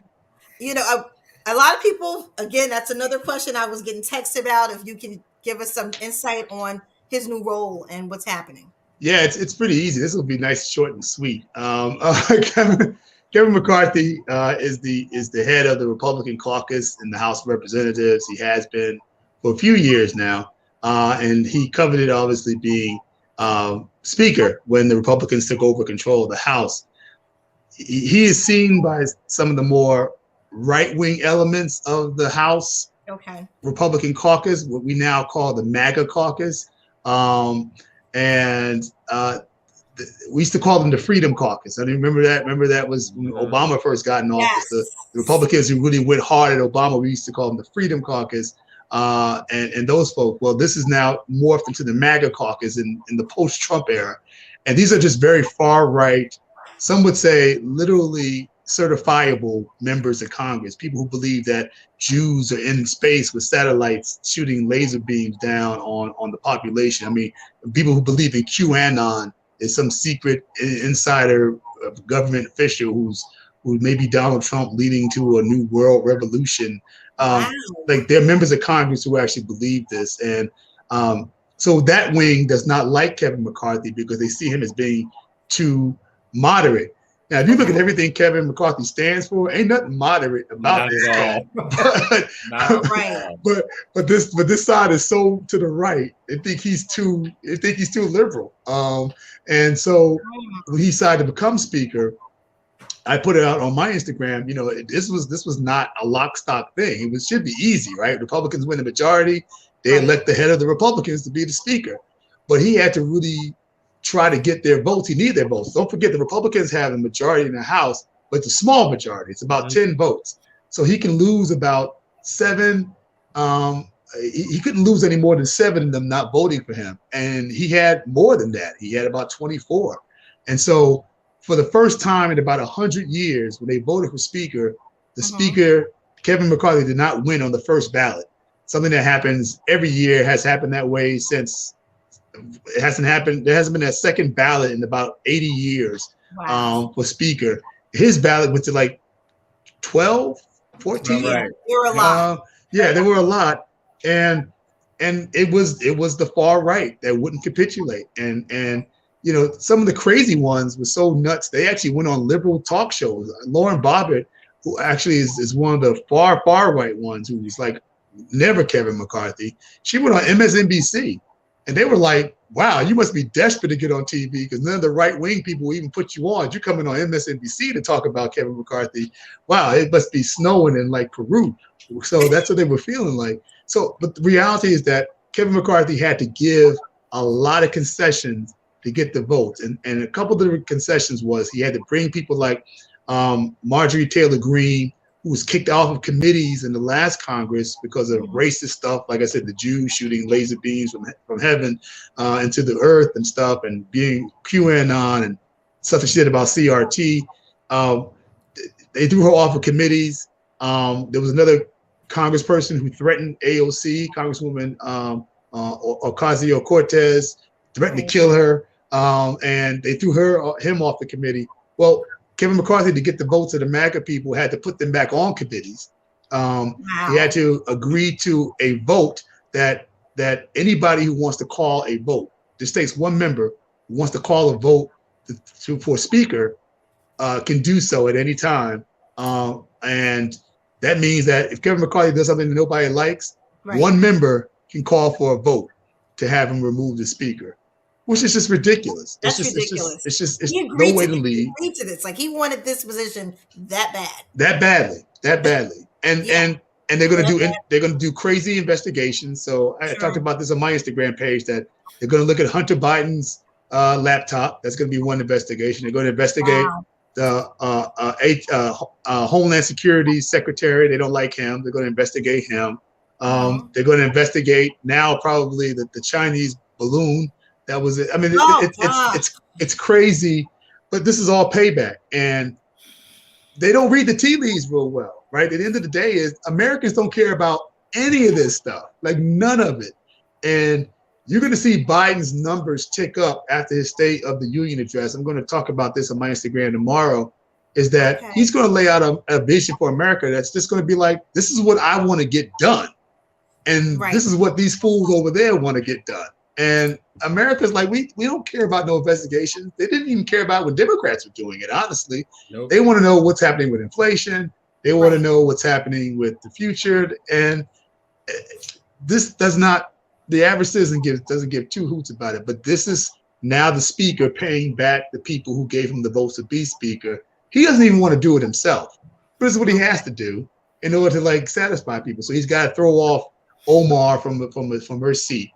a lot of people, again, that's another question I was getting texted about. If you can give us some insight on his new role and what's happening. Yeah, it's pretty easy. This will be nice, short, and sweet. Kevin McCarthy is the head of the Republican caucus in the House of Representatives. He has been for a few years now, and he coveted obviously being Speaker when the Republicans took over control of the House. He is seen by some of the more right-wing elements of the House Republican caucus, what we now call the MAGA caucus. We used to call them the Freedom Caucus. I remember that. Remember that was when Obama first got in office. The Republicans who really went hard at Obama, we used to call them the Freedom Caucus. And those folks, well, this is now morphed into the MAGA caucus in the post-Trump era. And these are just very far right, some would say literally certifiable members of Congress, people who believe that Jews are in space with satellites shooting laser beams down on the population. People who believe in QAnon is some secret insider government official who may be Donald Trump leading to a new world revolution. Like they're members of Congress who actually believe this. And so that wing does not like Kevin McCarthy because they see him as being too moderate. Now, if you look at everything Kevin McCarthy stands for, ain't nothing moderate about this guy. But this side is so to the right. They think he's too liberal. And so when he decided to become Speaker, I put it out on my Instagram. This was not a lock stock thing. It should be easy, right? Republicans win the majority. they elect the head of the Republicans to be the speaker. But he had to really try to get their votes. He needed their votes. Don't forget the Republicans have a majority in the House, but it's a small majority. It's about 10 votes. So he can lose about 7. He couldn't lose any more than 7 of them not voting for him. And he had more than that. He had about 24. And so for the first time in about 100 years, when they voted for speaker, the speaker, Kevin McCarthy, did not win on the first ballot. Something that happens every year, has happened that way since. It hasn't happened. There hasn't been a second ballot in about 80 years for speaker. His ballot went to like 12, 14. Right. There were a lot. There were a lot. And it was the far right that wouldn't capitulate. And you know, some of the crazy ones were so nuts. They actually went on liberal talk shows. Lauren Bobbitt, who actually is one of the far right ones, who was like never Kevin McCarthy. She went on MSNBC. And they were like, wow, you must be desperate to get on TV because none of the right-wing people will even put you on. You're coming on MSNBC to talk about Kevin McCarthy. Wow, it must be snowing in like Peru. So that's what they were feeling like. So, but the reality is that Kevin McCarthy had to give a lot of concessions to get the votes. And a couple of the concessions was he had to bring people like Marjorie Taylor Greene, who was kicked off of committees in the last Congress because of racist stuff. Like I said, the Jews shooting laser beams from heaven into the earth and stuff, and being QAnon and stuff that she did about CRT. They threw her off of committees. There was another congressperson who threatened AOC, Congresswoman Ocasio-Cortez, threatened to kill her, and they threw him off the committee. Well, Kevin McCarthy, to get the votes of the MAGA people, had to put them back on committees. He had to agree to a vote that anybody who wants to call a vote, this takes one member who wants to call a vote for speaker, can do so at any time. And that means that if Kevin McCarthy does something that nobody likes, one member can call for a vote to have him remove the speaker. Which is just ridiculous. That's ridiculous. It's no way to lead. He agreed to this. Like he wanted this position that bad. That badly. And they're gonna do crazy investigations. So I talked about this on my Instagram page that they're gonna look at Hunter Biden's laptop. That's gonna be one investigation. They're gonna investigate the Homeland Security Secretary. They don't like him. They're gonna investigate him. They're gonna investigate now probably the Chinese balloon. That was it. I mean, it's crazy, but this is all payback, and they don't read the tea leaves real well, right? At the end of the day, is Americans don't care about any of this stuff, like none of it. And you're going to see Biden's numbers tick up after his State of the Union address. I'm going to talk about this on my Instagram tomorrow. Is that he's going to lay out a vision for America that's just going to be like, this is what I want to get done, and this is what these fools over there want to get done. And America's like, we don't care about no investigation. They didn't even care about when Democrats were doing it, honestly. Nope. They want to know what's happening with inflation. They want to know what's happening with the future. And this does not, the average citizen doesn't give two hoots about it. But this is now the speaker paying back the people who gave him the votes to be speaker. He doesn't even want to do it himself. But this is what he has to do in order to like satisfy people. So he's got to throw off Omar from her seat.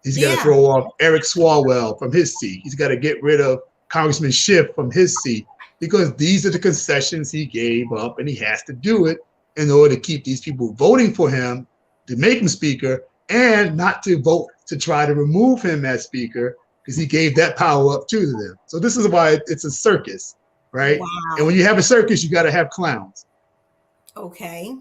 He's got to throw off Eric Swalwell from his seat. He's got to get rid of Congressman Schiff from his seat, because these are the concessions he gave up, and he has to do it in order to keep these people voting for him to make him speaker, and not to vote to try to remove him as speaker, because he gave that power up to them. So this is why it's a circus, right? Wow. And when you have a circus, you got to have clowns. Okay.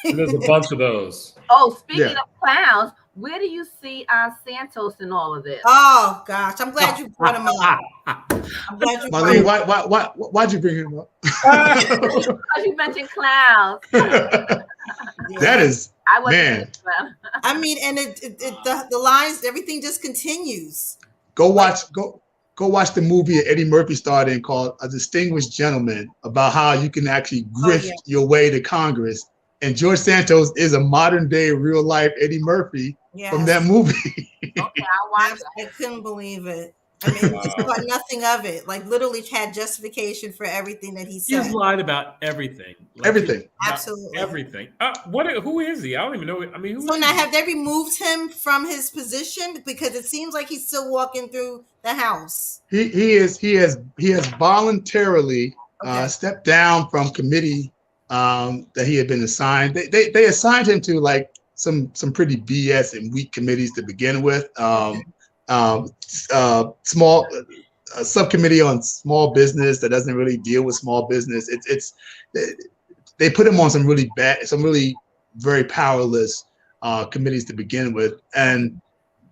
And there's a bunch of those. Oh, speaking of clowns, where do you see Santos in all of this? Oh gosh, I'm glad you brought him up. I'm glad you Marlene, why'd you bring him up? Because you mentioned clowns. That is, man. I mean, and the lines, everything just continues. Go watch the movie that Eddie Murphy starred in called A Distinguished Gentleman, about how you can actually grift your way to Congress. And George Santos is a modern day real life Eddie Murphy from that movie. Okay, I'll watch it. I couldn't believe it. I mean, he thought nothing of it. Like literally had justification for everything that he He said. has lied about everything. Like, everything. Absolutely. Everything. Who is he? I don't even know. I mean, who So is now he? have they removed him from his position? Because it seems like he's still walking through the house. He has voluntarily stepped down from committee that he had been assigned. They assigned him to like some pretty BS and weak committees to begin with. Small subcommittee on small business that doesn't really deal with small business. They put him on some really very powerless committees to begin with, and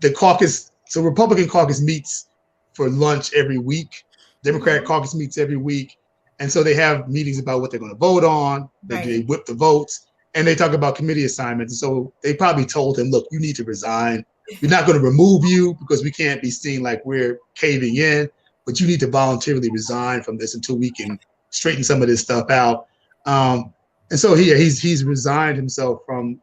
the caucus. So Republican caucus meets for lunch every week. Democratic caucus meets every week, and so they have meetings about what they're going to vote on. They whip the votes, and they talk about committee assignments. And so they probably told him, "Look, you need to resign. We're not going to remove you because we can't be seen like we're caving in, but you need to voluntarily resign from this until we can straighten some of this stuff out." And so he's resigned himself from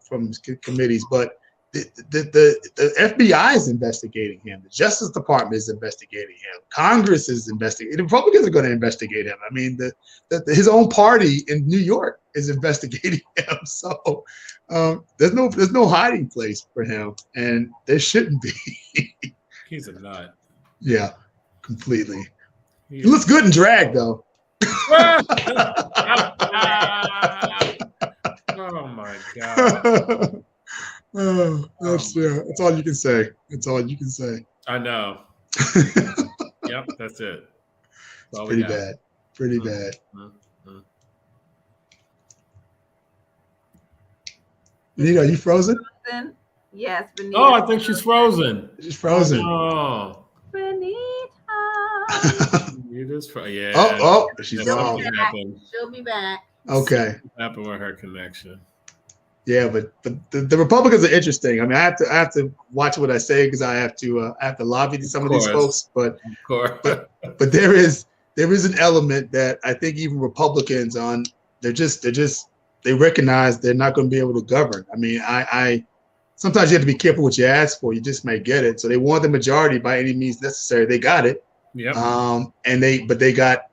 committees, but the FBI is investigating him. The Justice Department is investigating him. Congress is investigating. The Republicans are going to investigate him. I mean, his own party in New York is investigating him. So there's no hiding place for him, and there shouldn't be. He's a nut. Yeah, completely. He looks good in drag, though. Oh my God. That's all you can say. That's all you can say. I know. Yep, that's it. That's pretty bad. Pretty bad. Benita, are you frozen? Yes, Benita. Oh, I think she's frozen. She's frozen. Oh. Benita. Yeah. Oh, she's off. She'll be back. Okay. What happened with her connection? Yeah, but the Republicans are interesting. I mean, I have to watch what I say because I have to lobby to some of these folks. But there is an element that I think even Republicans they recognize they're not going to be able to govern. I mean, I sometimes you have to be careful what you ask for. You just may get it. So they want the majority by any means necessary. They got it. Yep. And they got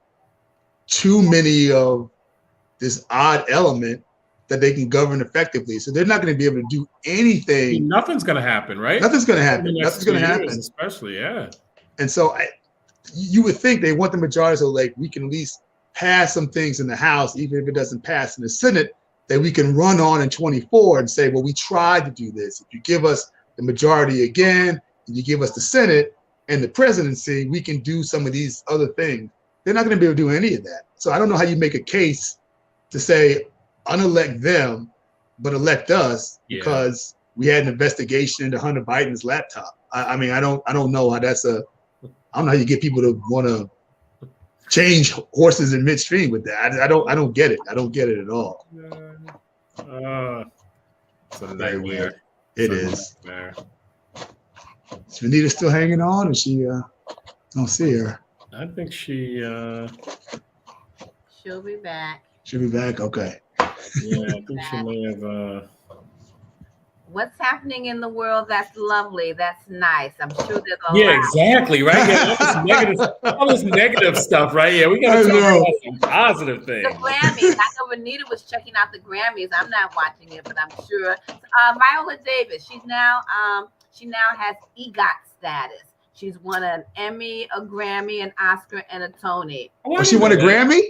too many of this odd element that they can govern effectively. So they're not going to be able to do anything. Nothing's going to happen, right? Nothing's going to happen. Nothing's going to happen. Especially, yeah. And so you would think they want the majority so like we can at least pass some things in the House, even if it doesn't pass in the Senate, that we can run on in 24 and say, well, we tried to do this. If you give us the majority again, and you give us the Senate and the presidency, we can do some of these other things. They're not going to be able to do any of that. So I don't know how you make a case to say, unelect them, but elect us because we had an investigation into Hunter Biden's laptop. I mean, I don't know how I don't know how you get people to want to change horses in midstream with that. I don't get it. I don't get it at all. It's a nightmare. It is. Is Vanita still hanging on, or she? Don't see her. I think she'll be back. She'll be back. Okay. Yeah, I think she may have. What's happening in the world? That's lovely. That's nice. I'm sure there's a lot. Exactly. Right. Yeah, all this negative stuff. Right. Yeah, we got to talk about some positive things. The Grammys. I know Benita was checking out the Grammys. I'm not watching it, but I'm sure. Viola Davis. She now has EGOT status. She's won an Emmy, a Grammy, an Oscar, and a Tony. Oh, she won a Grammy?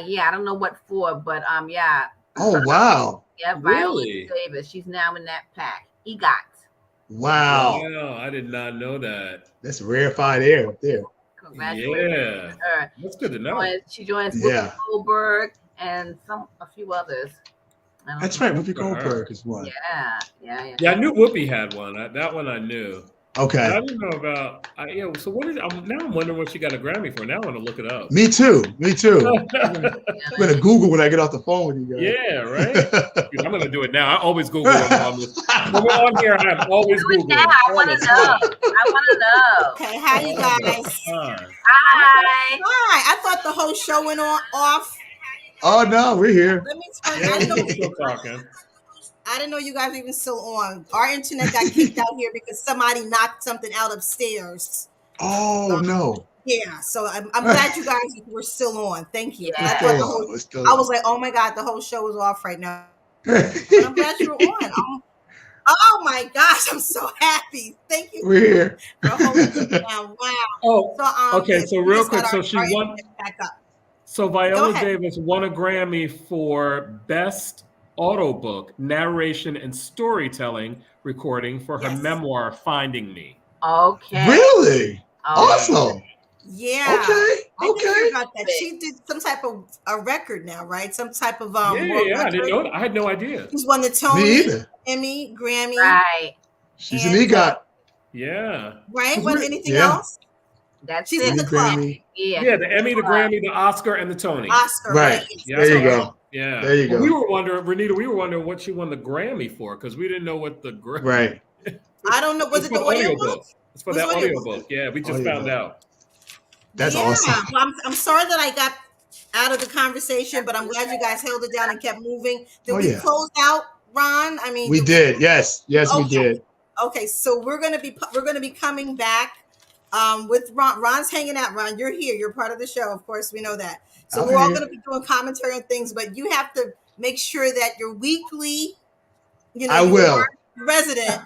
Yeah, I don't know what for, but yeah. Oh wow. Yeah, Viola Davis. She's now in that pack. EGOT. Wow. Wow, I did not know that. That's rarefied air up there. Congratulations. Yeah. That's good to know. She joins Whoopi Goldberg and a few others. That's right. Whoopi Goldberg is one. Yeah. Yeah, I knew Whoopi had one. That one I knew. Okay. I didn't know about. So what is? I'm wondering what she got a Grammy for. Now I want to look it up. Me too. I'm gonna Google when I get off the phone with you guys. Yeah, right. Dude, I'm gonna do it now. I always Google it on this. When we're on here, I'm always Googling. Now I want to know. Okay, hi you guys. Hi. I thought the whole show went off. Oh no, we're here. Let me turn. We're still talking. I didn't know you guys were even still on. Our internet got kicked out here because somebody knocked something out upstairs. Oh no. Yeah, so I'm glad you guys were still on. Thank you. Yeah. I thought I was like, oh my God, the whole show is off right now. But I'm glad you're on. Oh my gosh, I'm so happy. Thank you We're here. for holding it down. Wow. Oh, So okay. yeah, So we real just got quick, so she our won. internet back up. So Go Viola ahead. Davis won a Grammy for Best Audiobook Narration and Storytelling Recording for her Yes. memoir Finding Me. Okay. Really? Oh, Awesome. Yeah. Okay. I did hear Okay. about that. She did some type of a record now, right? Some type of Yeah, world I didn't record. know that. I had no idea. She's won the Me Tony, either. Emmy, Grammy, right. She's an and EGOT. Yeah. right? What anything Yeah. else? That's She's it. in the club. Grammy. Yeah. Yeah, the Emmy, the Grammy, the Oscar, and the Tony. Oscar, Right. right? Yeah, There you that's go. right. Yeah. There you Well, go. we were wondering, Renita, what she won the Grammy for because we didn't know what the Grammy. Right. I don't know. Was it the audiobook? It's for It was the audiobook. audiobook. Yeah, we just found out. That's awesome. Well, I'm sorry that I got out of the conversation, but I'm glad you guys held it down and kept moving. Did we close out, Ron? I mean, we did. Yes, we did. Okay, so we're gonna be coming back with Ron. Ron's hanging out. Ron, you're here. You're part of the show. Of course, we know that. So we're all gonna be doing commentary on things, but you have to make sure that your weekly, I will. Resident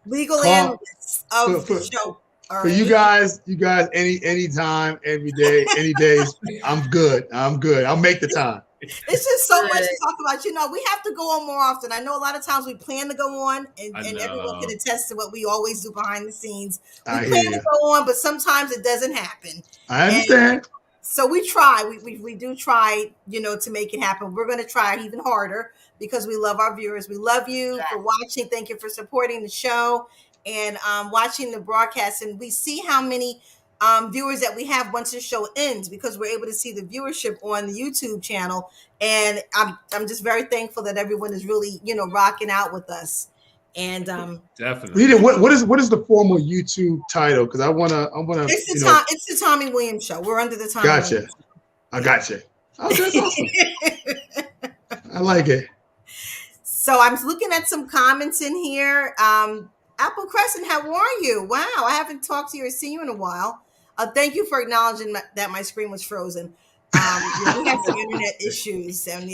legal analyst of the show. For you guys, anytime, every day, any days, I'm good. I'll make the time. It's just so much to talk about. We have to go on more often. I know a lot of times we plan to go on, and everyone can attest to what we always do behind the scenes. We plan to go on, but sometimes it doesn't happen. I understand. So we try. We do try, to make it happen. We're going to try even harder because we love our viewers. We love you for watching. Thank you for supporting the show and watching the broadcast. And we see how many viewers that we have once the show ends because we're able to see the viewership on the YouTube channel. And I'm just very thankful that everyone is really, rocking out with us. And definitely. Rita, what is the formal YouTube title? Because I wanna. It's the Tommy Williams Show. We're under the Tommy. Gotcha. Williams Show. I gotcha. Oh, that's awesome. I like it. So I'm looking at some comments in here. Apple Crescent, how are you? Wow, I haven't talked to you or seen you in a while. Thank you for acknowledging that my screen was frozen. We have some internet issues, and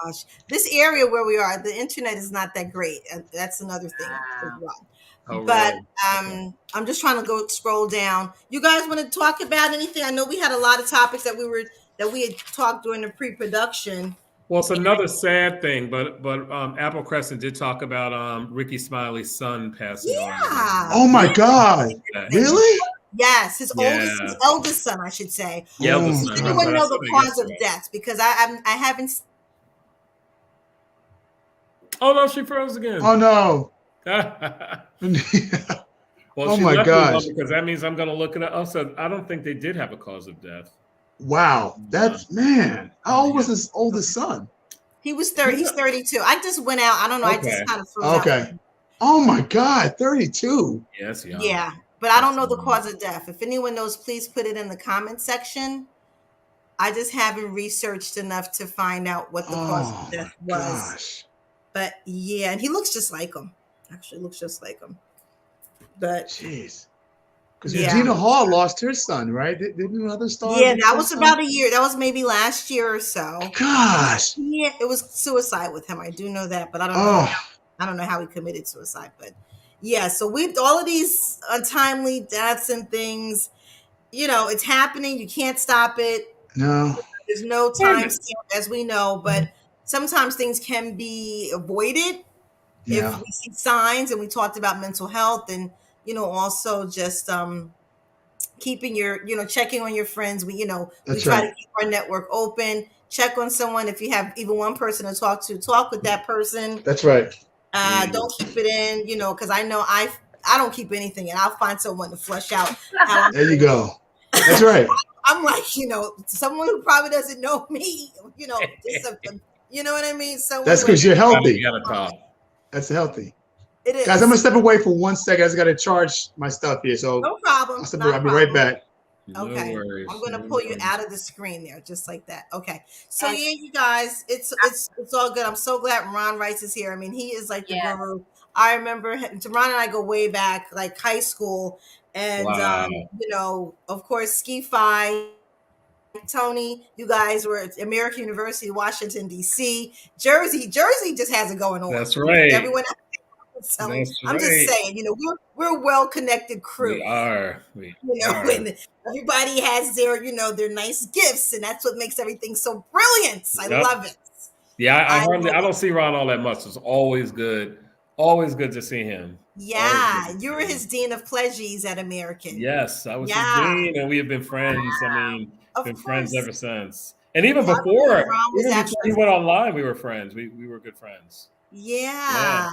gosh, this area where we are, the internet is not that great, and that's another thing as well. But I'm just trying to scroll down. You guys want to talk about anything? I know we had a lot of topics that we had talked during the pre-production. Well, it's another sad thing, but Apple Crescent did talk about Ricky Smiley's son passing on. Oh my God! Really? Yes, his eldest son, I should say. Yeah, does anyone know the cause of death? Because I haven't. Oh no, she froze again. Oh no. Well, oh my gosh! Because that means I'm going to look it up. Also, I don't think they did have a cause of death. Wow, that's man. How old was his oldest son? He was 30. He's 32. I just went out. I don't know. I just kind of froze out. Oh my God, 32. Yes, yeah. But I don't know the cause of death. If anyone knows, please put it in the comment section. I just haven't researched enough to find out what the cause of death was. Gosh. But yeah, and he looks just like him. Actually, looks just like him. But jeez. Because Regina Hall lost her son, right? Didn't another star? Yeah, that was about a year. That was maybe last year or so. Gosh. Yeah, it was suicide with him. I do know that, but I don't know. I don't know how he committed suicide, but yeah. So all of these untimely deaths and things, it's happening. You can't stop it. No. There's no time stamp, as we know, but sometimes things can be avoided if we see signs. And we talked about mental health and also just keeping your, checking on your friends. We try to keep our network open. Check on someone. If you have even one person to talk with that person. That's right. Don't keep it in, because I know I don't keep anything, and I'll find someone to flush out. There you go. That's right. I'm like, someone who probably doesn't know me, just something, you know what I mean? So that's because you're healthy. You gotta talk. That's healthy. It is. Guys, I'm gonna step away for 1 second. I just gotta charge my stuff here. So no problem. I'll be right back. Okay. No worries. I'm gonna pull you out of the screen there, just like that. Okay. So yeah, you guys, it's all good. I'm so glad Ron Rice is here. I mean, he is like the guru. I remember Ron and I go way back, like high school, And Wow. you know, of course, Ski Fi, Tony, you guys were at American University, Washington, D.C. Jersey just has it going on. That's right. Everyone. So That's I'm just right. saying, you know, we're a well-connected crew. We are. You know, and everybody has their, you know, their nice gifts, and that's what makes everything so brilliant. I love it. Yeah, I don't see Ron all that much. It's always good to see him. Yeah, you were his dean of pledges at American. Yes, I was his dean, and we have been friends. I mean, been friends ever since. And even before he went online, we were friends. We were good friends. Yeah.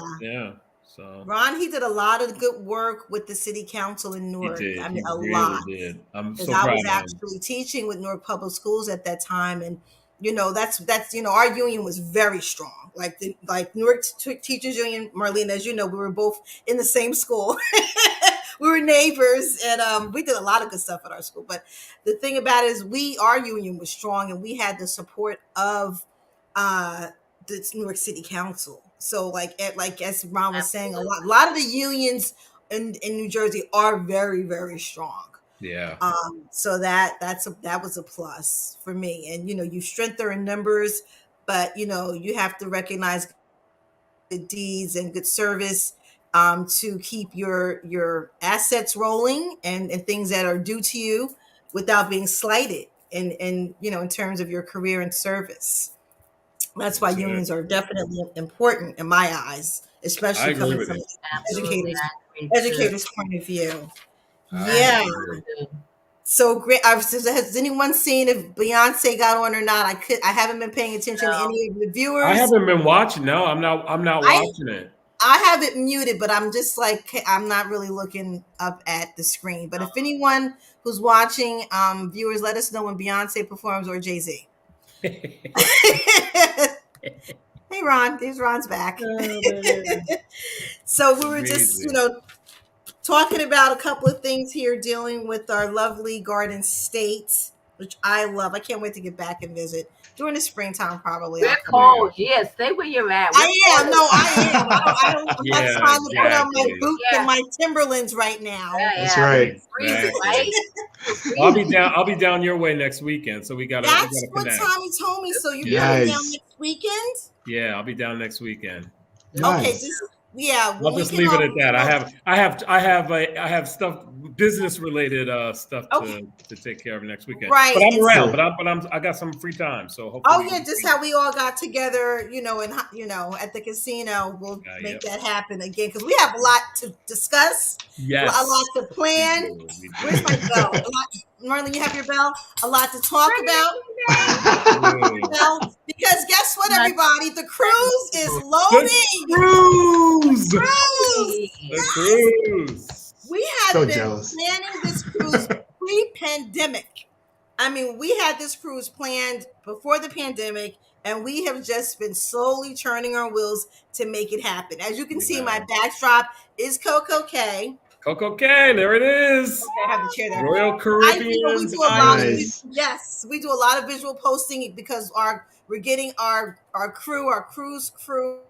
So Ron, he did a lot of good work with the city council in Newark. He did. I mean, He lot. Did. I'm so I proud was of him. actually teaching with Newark Public Schools at that time, and you know, that's you know, our union was very strong. Like Newark Teachers Union, Marlene, as you know, we were both in the same school. We were neighbors, and we did a lot of good stuff at our school. But the thing about it is, our union was strong, and we had the support of the Newark City Council. So, like as Ron was saying, a lot of the unions in New Jersey are very, very strong. Yeah. So that was a plus for me. And you know, you strengthen in numbers, but you know, you have to recognize good deeds and good service to keep your assets rolling and things that are due to you without being slighted and you know, in terms of your career and service. That's why unions are definitely important in my eyes, especially coming from educators' point of view. Yeah. So great. Has anyone seen if Beyonce got on or not? I haven't been paying attention to any of the viewers. I haven't been watching. No, I'm not watching it. I have it muted, but I'm just like, I'm not really looking up at the screen. But if anyone who's watching, viewers, let us know when Beyonce performs or Jay-Z. Hey Ron, there's Ron's back. So we were just, you know, talking about a couple of things here, dealing with our lovely Garden State, which I love. I can't wait to get back and visit during the springtime, probably. We're cold. Yeah, stay where you're at. I am. I don't have time to put on my boots and my Timberlands right now. That's right. I'll be down your way next weekend, so we got to connect. That's what Tommy told me. So you're going down next weekend? Yeah, I'll be down next weekend. Nice. Okay, I'll just leave it at that. I have stuff, business related stuff to take care of next weekend. Right, but I'm around. I got some free time, so hopefully. Just how we all got together, you know, and you know, at the casino, we'll make that happen again because we have a lot to discuss. Yes, a lot to plan. Where's my bell? Marlene, you have your bell. A lot to talk about. Because guess what, everybody? The cruise is loading. The cruise. We had been planning this cruise pre-pandemic. I mean, we had this cruise planned before the pandemic, and we have just been slowly turning our wheels to make it happen. As you can see, my backdrop is Coco K. Coco K, there it is. Okay, I have to share that. Royal Caribbean. We do a lot of visual posting because we're getting our cruise crew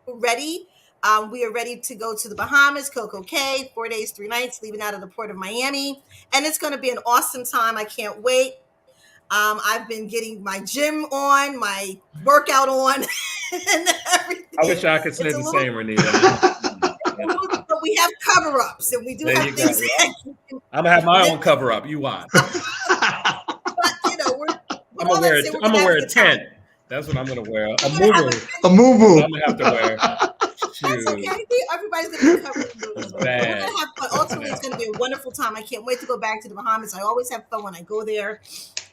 ready. We are ready to go to the Bahamas, Coco K, 4 days, 3 nights, leaving out of the port of Miami. And it's going to be an awesome time. I can't wait. I've been getting my gym on, my workout on, and everything. I wish I could say the same, Renita. But we have cover-ups, and we do have things. I'm going to have my own cover-up. You watch. But, you know, I'm going to wear a tent. That's what I'm going to wear. A moo-moo. I'm going to have to wear. That's okay. I think everybody's going to be covered. We're going to have fun. Ultimately, it's going to be a wonderful time. I can't wait to go back to the Bahamas. I always have fun when I go there.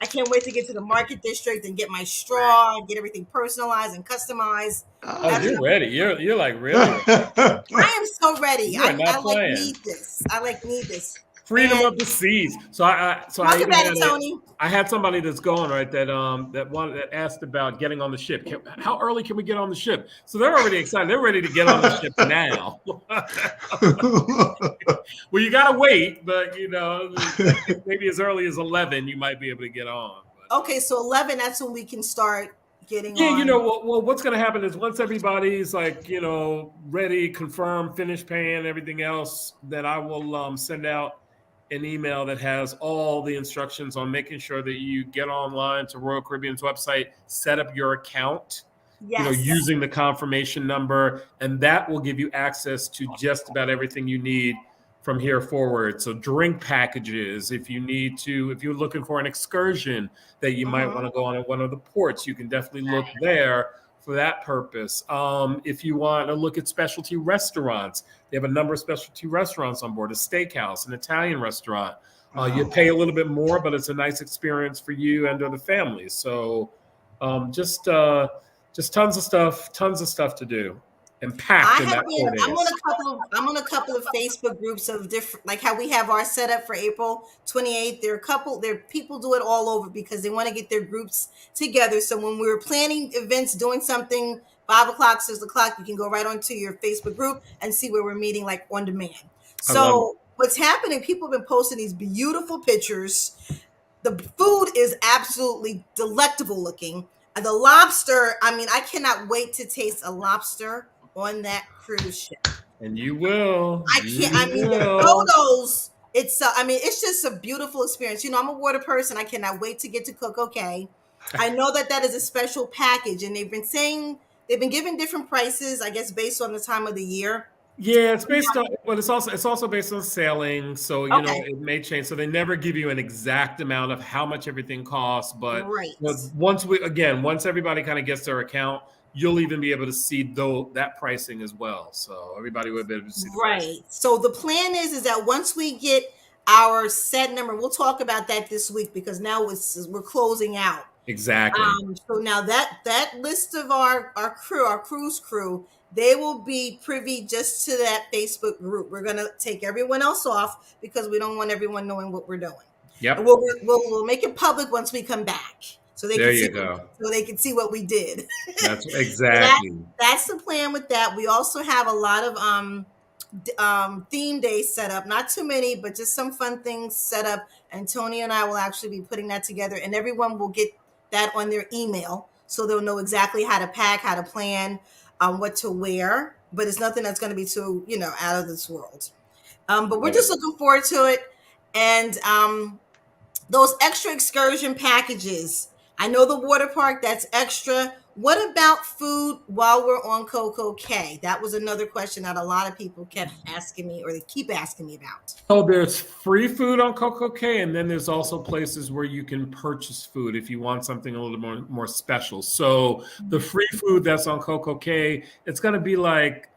I can't wait to get to the Market District and get my straw, get everything personalized and customized. Oh, you're ready. You're like, really? I am so ready. I need this. Need this. Freedom of the seas. I had somebody that's going right that asked about getting on the ship. How early can we get on the ship? So they're already excited. They're ready to get on the ship now. Well, you gotta wait, but you know, maybe as early as 11, you might be able to get on. Okay, so 11. That's when we can start getting Yeah, on? well, what's going to happen is once everybody's like, ready, confirmed, finished paying everything else, then I will send out an email that has all the instructions on making sure that you get online to Royal Caribbean's website, set up your account, Yes. using the confirmation number, and that will give you access to just about everything you need from here forward. So drink packages, if you're looking for an excursion that you might want to go on at one of the ports, you can definitely look there for that purpose. If you want to look at specialty restaurants, they have a number of specialty restaurants on board, a steakhouse, an Italian restaurant. You pay a little bit more, but it's a nice experience for you and the family. So just tons of stuff to do. And packed in that 4 days. I'm on a couple of Facebook groups of different, like how we have our setup for April 28th. There are people do it all over because they want to get their groups together. So when we're planning events, doing something 5 o'clock, 6 o'clock, you can go right onto your Facebook group and see where we're meeting, like on demand. So what's happening? People have been posting these beautiful pictures. The food is absolutely delectable looking. The lobster, I cannot wait to taste a lobster on that cruise ship. And you will. The photos, it's just a beautiful experience. I'm a water person. I cannot wait to get to Coco Cay. I know that is a special package, and they've been giving different prices, I guess, based on the time of the year. Yeah, it's based on, but it's also based on sailing. So, it may change. So they never give you an exact amount of how much everything costs. But once everybody kind of gets their account, you'll even be able to see that pricing as well. So everybody will be able to see the pricing. So the plan is that once we get our set number, we'll talk about that this week because now we're closing out. Exactly. So now that list of our cruise crew, they will be privy just to that Facebook group. We're going to take everyone else off because we don't want everyone knowing what we're doing. Yep. We'll make it public once we come back. So they can see what we did. That's exactly. That's the plan with that. We also have a lot of theme days set up. Not too many, but just some fun things set up. And Tony and I will actually be putting that together, and everyone will get that on their email, so they'll know exactly how to pack, how to plan, what to wear. But it's nothing that's going to be too, out of this world. But we're just looking forward to it. And those extra excursion packages. I know the water park, that's extra. What about food while we're on Coco Cay? That was another question that a lot of people kept asking me, or they keep asking me about. Oh, there's free food on Coco Cay, and then there's also places where you can purchase food if you want something a little more special. So the free food that's on Coco Cay, it's going to be like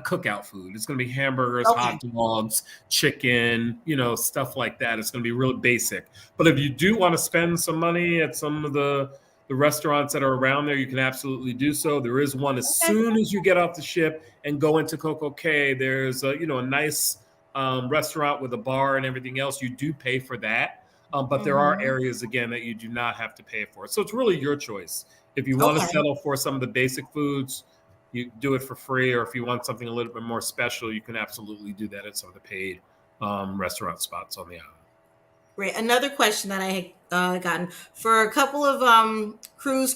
cookout food. It's going to be hamburgers, hot dogs, chicken, stuff like that. It's going to be really basic. But if you do want to spend some money at some of the restaurants that are around there, you can absolutely do so. There is one as soon as you get off the ship and go into Coco Cay. There's a nice restaurant with a bar and everything else. You do pay for that, but there are areas again that you do not have to pay for. So it's really your choice. If you want to settle for some of the basic foods, you do it for free, or if you want something a little bit more special, you can absolutely do that at some of the paid restaurant spots on the island. Great. Another question that I had gotten for a couple of cruise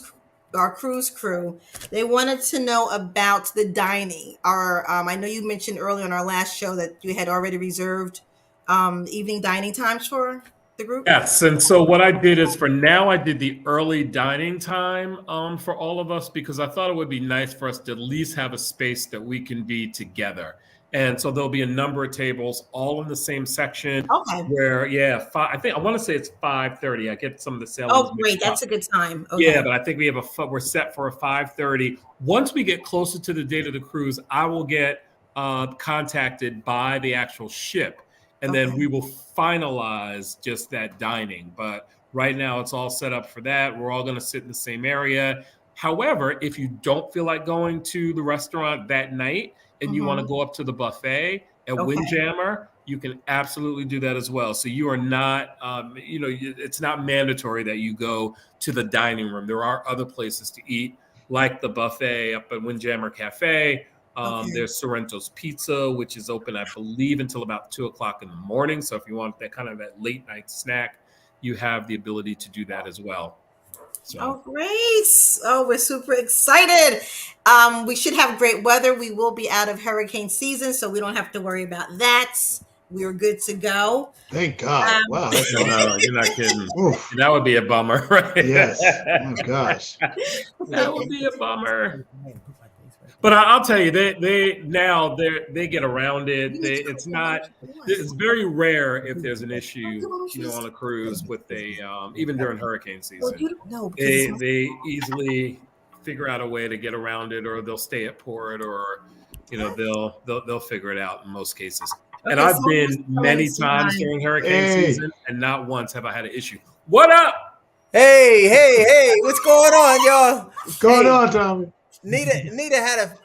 crew, they wanted to know about the dining. I know you mentioned earlier on our last show that you had already reserved evening dining times for the group. Yes, and so what I did is for now I did the early dining time for all of us because I thought it would be nice for us to at least have a space that we can be together. And so there'll be a number of tables all in the same section. Okay. Where, I want to say it's 5:30. I get some of the sales. Oh, great. That's a good time. Okay. Yeah, but I think we're set for a 5:30. Once we get closer to the date of the cruise, I will get contacted by the actual ship. And then we will finalize just that dining. But right now it's all set up for that. We're all going to sit in the same area. However, if you don't feel like going to the restaurant that night, and you want to go up to the buffet at Windjammer, you can absolutely do that as well. So you are not, it's not mandatory that you go to the dining room. There are other places to eat, like the buffet up at Windjammer Cafe. There's Sorrento's Pizza, which is open, I believe, until about 2:00 in the morning. So if you want that kind of that late night snack, you have the ability to do that as well. So. Oh, great. Oh, we're super excited. We should have great weather. We will be out of hurricane season, so we don't have to worry about that. We're good to go. Thank God. Wow. That's No, you're not kidding. That would be a bummer, right? Yes. Oh, gosh. That would be a bummer. But I'll tell you, they get around it. It's very rare if there's an issue, on a cruise with even during hurricane season. They easily figure out a way to get around it, or they'll stay at port, or they'll figure it out in most cases. And I've been many times during hurricane season, and not once have I had an issue. What up? Hey, what's going on, y'all? What's going on, Tommy? Nita had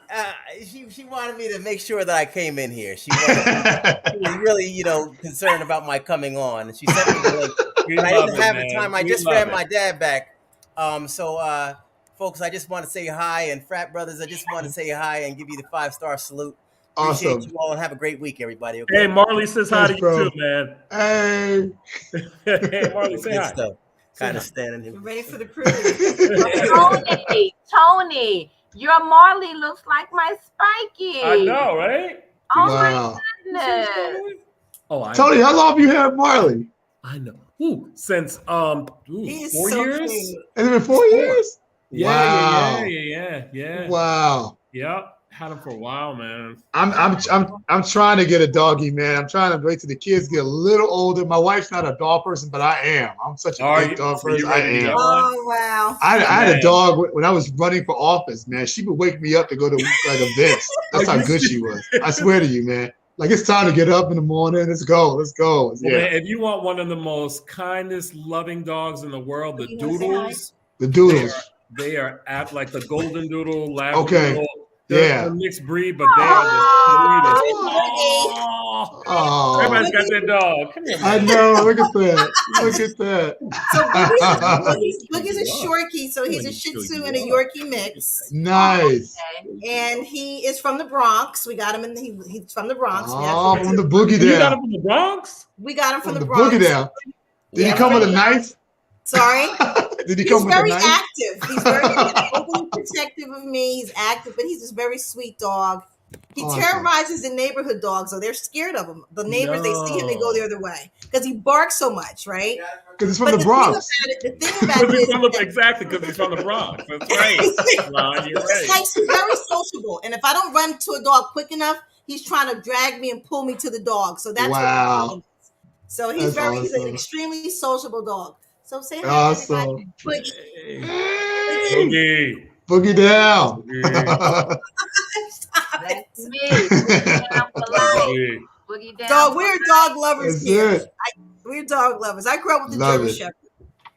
she wanted me to make sure that I came in here. She was really, concerned about my coming on. And she sent me the link. But I didn't have the time. I just ran my dad back. Folks, I just want to say hi, and frat brothers, I just want to say hi and give you the 5-star salute. Appreciate Awesome. you all, and have a great week, everybody. Okay? Hey, Marley says hi to you too, man. Hey. Hey, Marley, say hi. Stuff. Kind of standing here. We're ready for the cruise. Tony, your Marley looks like my Spiky. I know, right? Oh Wow. my goodness. Oh, Tony, how long have you had Marley? I know. Since 4 He's years. cute. Has it been 4 years? Yeah, Wow. Yeah. Wow. Yep. Had him for a while, man. I'm trying to get a doggy, man. I'm trying to wait till the kids get a little older. My wife's not a dog person, but I am. I'm such a big dog person. I am. Oh, wow. I had a dog when I was running for office, man. She would wake me up to go to events. That's how good she was. I swear to you, man. Like, it's time to get up in the morning. Let's go. Well, man, if you want one of the most kindest, loving dogs in the world, the Doodles. The Doodles. They are at like the Golden Doodle, Lab Okay. Doodle. They're a mixed breed, but they are the sweetest. Oh, everybody's got their dog. Come here, man. I know. Look at that. Look at that. So Boogie's a Shorkie, so he's a Shih Tzu and a Yorkie mix. Nice. And he is from the Bronx. We got him he's from the Bronx. Oh, from the Boogie Down. You got him from the Bronx? We got him from the Bronx. Boogie Down. Did he come with a knife? Sorry? Did he come with a knife? He's very active. He's very overly protective of me. He's active, but he's this very sweet dog. He terrorizes the neighborhood dogs, so they're scared of him. The neighbors, they see him, they go the other way because he barks so much, right? Because he's from the Bronx. The thing about it is exactly because he's from the Bronx. That's right. Ron, you're right. He's very sociable, and if I don't run to a dog quick enough, he's trying to drag me and pull me to the dog. So that's what the problem is. So he's he's an extremely sociable dog. So say hi to everybody. Boogie. Boogie down. That's me. Boogie down for life. Boogie down. Dog, we're dog lovers here. It. We're dog lovers. I grew up with the German Shepherd.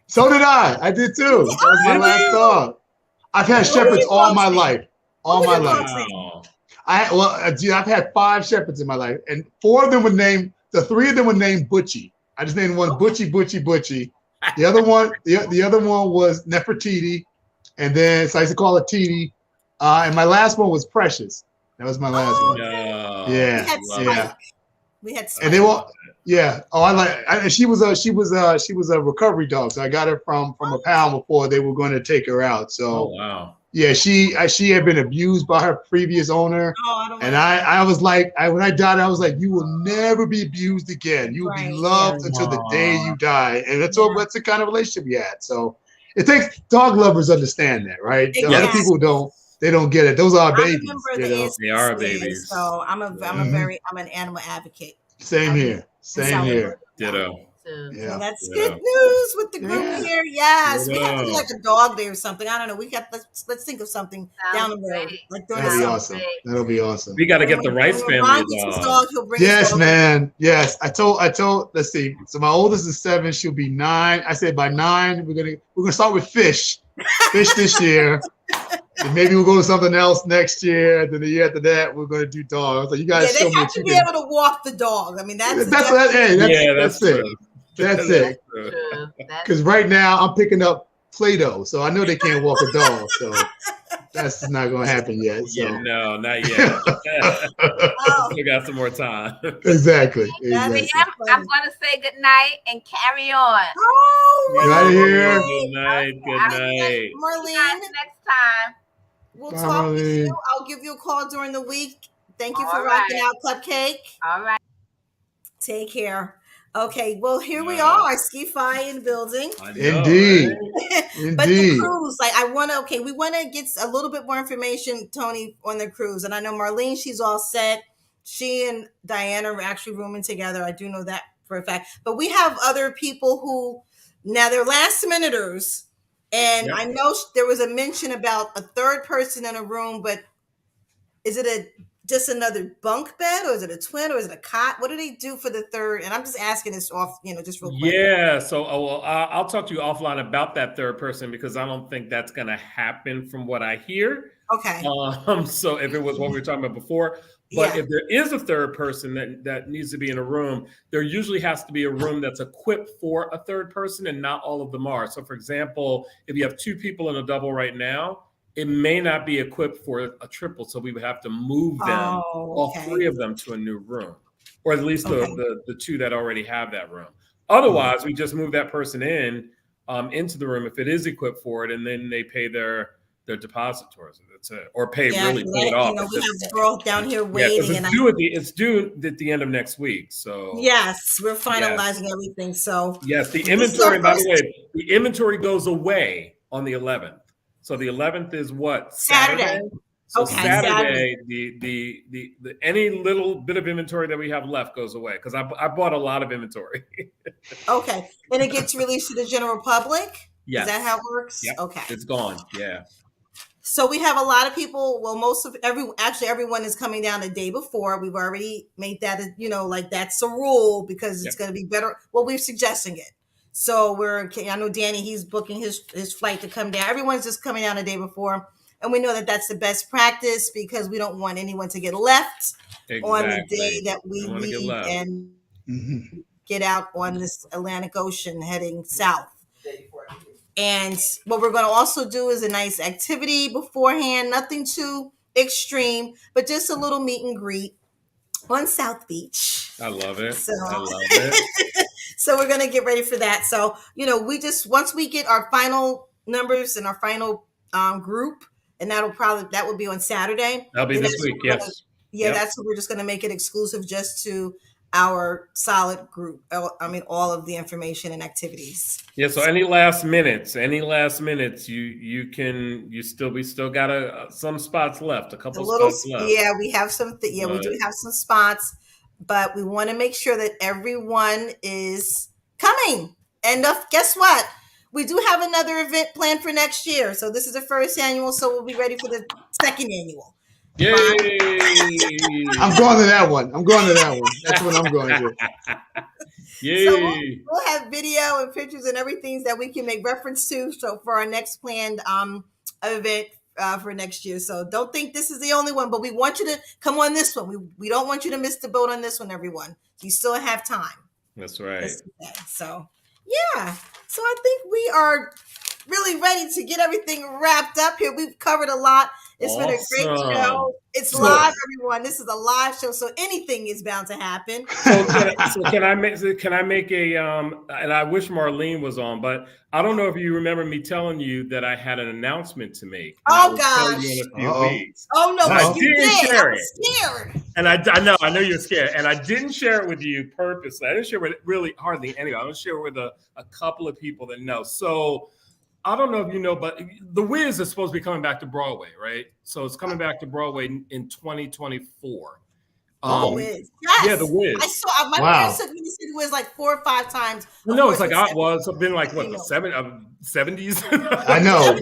So did I. I did too. That was my last dog. I've had shepherds all my life. All my life. I've had 5 shepherds in my life, and 4 of them were named. The 3 of them were named Butchie. I just named one Butchie. The other one, the other one was Nefertiti, and then so I used to call it Titi. And my last one was Precious. That was my last one. No. Yeah. We had Spike. And they were, she was a recovery dog. So I got her from a pound before they were going to take her out. So yeah, she had been abused by her previous owner. I was like, when I died, I was like, you will never be abused again. You will be loved until the day you die. And that's the kind of relationship we had. So it takes dog lovers understand that, right? Exactly. Other people don't. They don't get it. Those are babies. They are babies. So I'm an animal advocate. Same here. Ditto. Yeah. So that's good news with the group here. Yes, we have to do like a dog day or something. I don't know. Let's think of something down the road. Like that'll be awesome. That'll be awesome. We got to get the Rice family dog. Yes, man. Yes, I told. Let's see. So my oldest is 7. She'll be 9. I said by 9 we're gonna start with fish this year. And maybe we'll go to something else next year. Then the year after that, we're going to do dogs. So you guys show me. They have to be able to walk the dog. I mean, that's it. That's it. Because right now I'm picking up Play-Doh, so I know they can't walk a dog. So That's not going to happen yet. So. Yeah, no, not yet. We got some more time. Exactly. I'm going to say good night and carry on. Oh, right here. Good night. Good night. Marlene. Next time. We'll talk with you. I'll give you a call during the week. Thank you for rocking out, Cupcake. All right. Take care. Okay, well, here we are, Ski-Fi in the building. Indeed. But the cruise, we want to get a little bit more information, Tony, on the cruise. And I know Marlene, she's all set. She and Diana are actually rooming together. I do know that for a fact. But we have other people who, now they're last minuters. And I know there was a mention about a third person in a room, but is it just another bunk bed, or is it a twin, or is it a cot? What do they do for the third? And I'm just asking this off, just real quick. Yeah, so I'll talk to you offline about that third person, because I don't think that's going to happen from what I hear. Okay. So if it was what we were talking about before, but if there is a third person that needs to be in a room, there usually has to be a room that's equipped for a third person, and not all of them are. So for example, if you have 2 people in a double right now, it may not be equipped for a triple. So we would have to move them, all 3 of them, to a new room, or at least the 2 that already have that room. Otherwise, we just move that person into the room if it is equipped for it, and then they pay their deposit towards it. That's it. Or pay it off. We have the girl down here waiting. It's due at the end of next week. So yes, we're finalizing everything. So yes, the inventory, by the way, the inventory goes away on the 11th. So the 11th is what? Saturday. So Saturday, the any little bit of inventory that we have left goes away, because I bought a lot of inventory. Okay, and it gets released to the general public. Yes. Is that how it works? Yep. Okay, it's gone. Yeah. So we have a lot of people. Well, everyone is coming down the day before. We've already made that, that's a rule, because it's going to be better. Well, we're suggesting it. So I know Danny, he's booking his flight to come down. Everyone's just coming down the day before. And we know that that's the best practice, because we don't want anyone to get left on the day that we leave and get out on this Atlantic Ocean heading south. And what we're going to also do is a nice activity beforehand, nothing too extreme, but just a little meet and greet on South Beach. I love it. I love it. So we're going to get ready for that. So, once we get our final numbers and our final group, and that will be on Saturday. That'll be this week. Yes. That's what we're just going to make it exclusive just to our solid group. All of the information and activities. Yeah. So any last minutes, we still got some spots left, a couple spots left. Yeah, we have some. We do have some spots, but we want to make sure that everyone is coming. And guess what? We do have another event planned for next year. So this is the first annual, so we'll be ready for the second annual. Yay! I'm going to that one. That's what I'm going to. Yay! So we'll have video and pictures and everything that we can make reference to. So for our next planned event for next year. So don't think this is the only one, but we want you to come on this one. We don't want you to miss the boat on this one, everyone. You still have time. That's right. So yeah. So I think we are really ready to get everything wrapped up here. We've covered a lot. It's been a great show. It's live, everyone. This is a live show, so anything is bound to happen. So can I make a and I wish Marlene was on, but I don't know if you remember me telling you that I had an announcement to make. Oh gosh! In a few weeks. Oh no! I didn't share it. Scared. And I know you're scared, and I didn't share it with you purposely. I didn't share it with really hardly anyone. I was share it with a couple of people that know. So I don't know if you know, but The Wiz is supposed to be coming back to Broadway, right? So it's coming back to Broadway in 2024. The Wiz. Yes. Yeah, The Wiz. I saw my parents said The Wiz like 4 or 5 times. No, it's like it's been like what, the 70s? I know.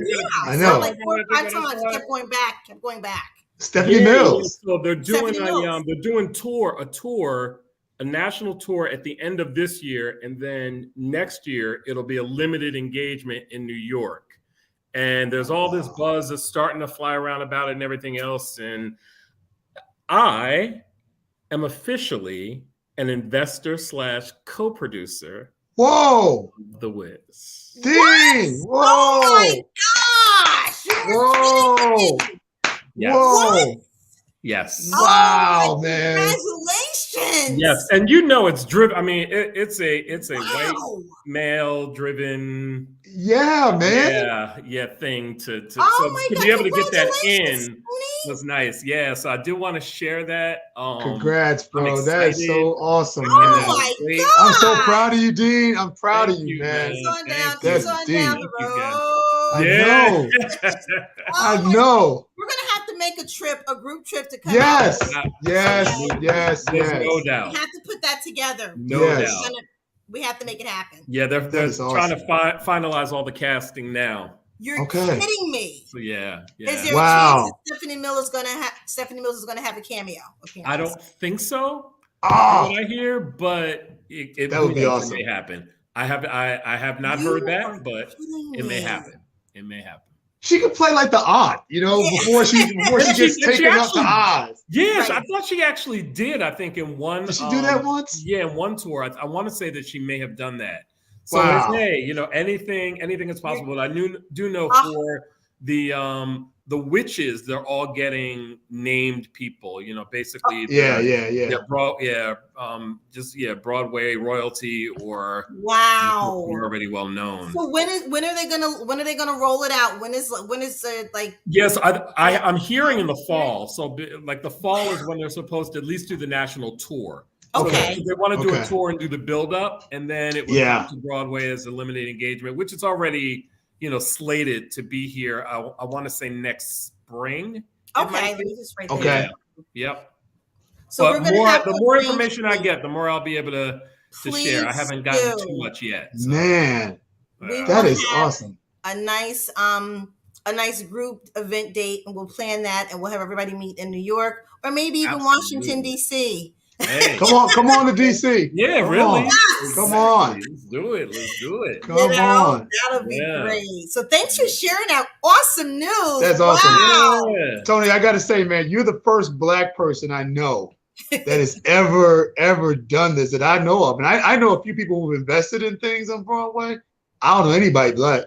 Like 4 or 5 times. Kept going back. Stephanie Mills. So they're doing a national tour at the end of this year, and then next year it'll be a limited engagement in New York. And there's all this buzz that's starting to fly around about it and everything else. And I am officially an investor / co-producer. Whoa! The Wiz. Dang! Whoa! Oh my gosh! Whoa. Yes. Whoa. Yes. Wow, man. Congratulations. Yes, and you know it's driven. I mean, it's a Wow. white male driven. Yeah, man. Yeah thing to Oh so my to God, be able to get that congratulations, in Tony. was nice. Yeah, so I do want to share that. Congrats, I'm bro. That is so excited. awesome, Oh man. my Great. I'm so God. proud of you, Dean. I'm proud Thank of you, you, man. Keeps on down, Thank keeps you. on deep. down the Thank you, guys. road. I Yeah. know. I Oh my, know. we're gonna have to make a trip, a group trip to come Yes. out. Yes. Absolutely. Yes. There's Yes. no We doubt. have to put that together. No Yes. doubt. We have to make it happen. Yeah, they're That is trying awesome. to finalize all the casting now. You're Okay. kidding me. So yeah. Is there Wow. a chance that Stephanie Mills is gonna have a cameo appearance? I don't think so. Oh, What I hear, but it that would be it awesome. may happen. I have not You heard are that, but kidding it may me. happen. It may happen. She could play like the aunt, you know, Yeah. before she And gets she taken up the actually- eyes. Yes, Right. I thought she actually did. I think in one. Did she do that once? Yeah, in one tour. I want to say that she may have done that. So Wow. hey, you know, anything is possible. But I do know for the witches, they're all getting named people. You know, basically. Yeah. Broadway royalty or Wow. people already well known. So when are they gonna roll it out? When is like? Yes, I'm hearing in the fall. So like the fall is when they're supposed to at least do the national tour. So Okay. they want to do a Okay. tour and do the build up, and then it would come to Broadway as a limited engagement, which is already, you know, slated to be here. I want to say next spring. Okay, let me just write that Okay. down. Yep. So But we're gonna have the more information I get, the more I'll be able to share. I haven't gotten do. too much yet. So, Man, We that will is have awesome. a nice group event date, and we'll plan that, and we'll have everybody meet in New York or maybe even Washington D.C. Hey. Come on to DC. Yeah, Come really. on. Come on. Let's do it. Let's do it. Come on. That'll be great. So thanks for sharing that awesome news. That's awesome. Wow. Yeah. Tony, I got to say, man, you're the first Black person I know that has ever done this that I know of. And I know a few people who've invested in things on Broadway. I don't know anybody Black.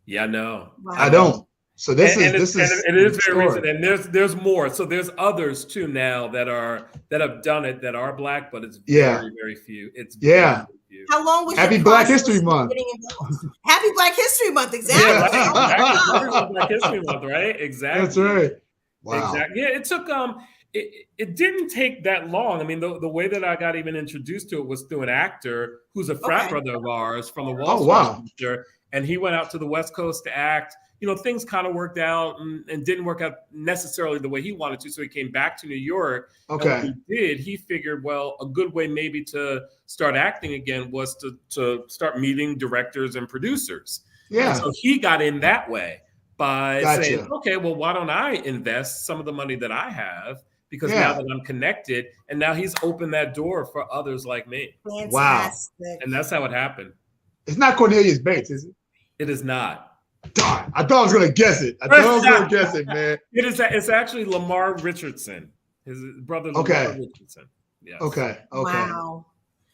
Yeah, no. Wow. I don't. So this is it is very recent, and there's more. So there's others too now that have done it that are Black, but it's very few. It's very few. How long was Happy your Black process History Month? getting involved? Happy Black History Month, exactly. Yeah. Black History Month, right? Exactly. That's right. Wow. Exactly. Yeah, it took it didn't take that long. I mean, the way that I got even introduced to it was through an actor who's a frat brother of ours from the Wall Street Theater, and he went out to the West Coast to act. You know, things kind of worked out and didn't work out necessarily the way he wanted to. So he came back to New York. Okay. And when he did, he figured, well, a good way maybe to start acting again was to start meeting directors and producers. Yeah. And so he got in that way by saying, Gotcha. okay, well, why don't I invest some of the money that I have? Because now that I'm connected, and now he's opened that door for others like me. Fantastic. Wow. And that's how it happened. It's not Cornelius Bates, is it? It is not. Darn, I thought I was gonna guess it. Man. It's actually Lamar Richardson, his brother. Lamar Richardson. Yes. Okay. Wow.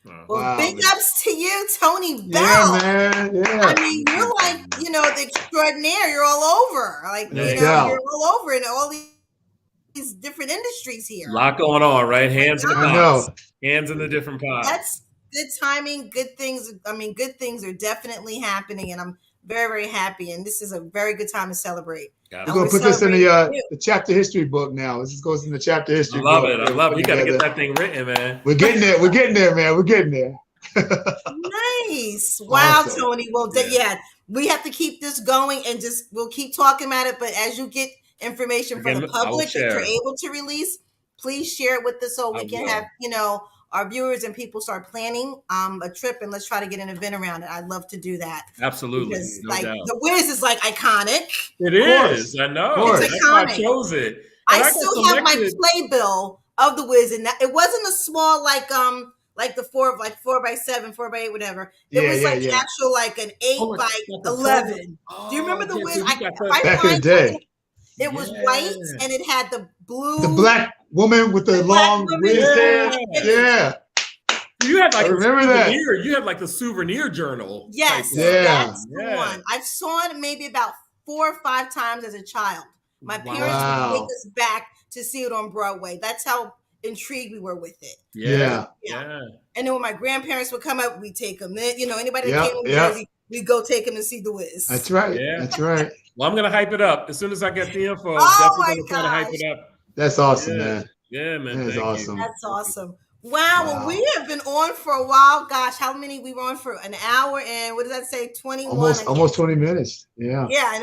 Well, Wow, big ups to you, Tony Bell. Yeah, man. Yeah. I mean, you're like, you know, the extraordinaire. You're all over. Like, you're all over in all these different industries here. A lot going on, right? Hands in the pots. Hands in the different pots. That's good timing. Good things. I mean, good things are definitely happening, and I'm very, very happy. And this is a very good time to celebrate. We're gonna put this in the chapter history book now. This goes in the chapter history book. I love it. We gotta get that thing written, man. We're getting there, man. We're getting there. Nice. Wow, awesome. Tony. Well, we have to keep this going, and we'll keep talking about it. But as you get information from the public that you're able to release, please share it with us so we can have, you know, our viewers and people start planning a trip, and let's try to get an event around it. I'd love to do that. Absolutely. Because, the Wiz is like iconic. It is. I know. It's That's why I chose it. And I still have my playbill of the Wiz, and it wasn't a small like the 4x7, 4x8, whatever. It was like actual like an 8x11. Do you remember the Wiz? Back in the day. It was white, and it had the blue. The black woman with the long wiz hair. Yeah. You had like I remember that. You had like the souvenir journal. Yes. That's the one. I saw it maybe about 4 or 5 times as a child. My parents would take us back to see it on Broadway. That's how intrigued we were with it. Yeah. And then when my grandparents would come up, we'd take them. You know, anybody that came in Jersey, we'd go take them to see The Wiz. That's right. That's right. Well, I'm gonna hype it up as soon as I get the info. Oh Definitely gonna try to hype it up. That's awesome, man. Yeah, man. That's awesome. That's awesome. Wow. Well, we have been on for a while. Gosh, how many? We were on for an hour and what does that say? 21. Almost 20 minutes. Yeah. Yeah.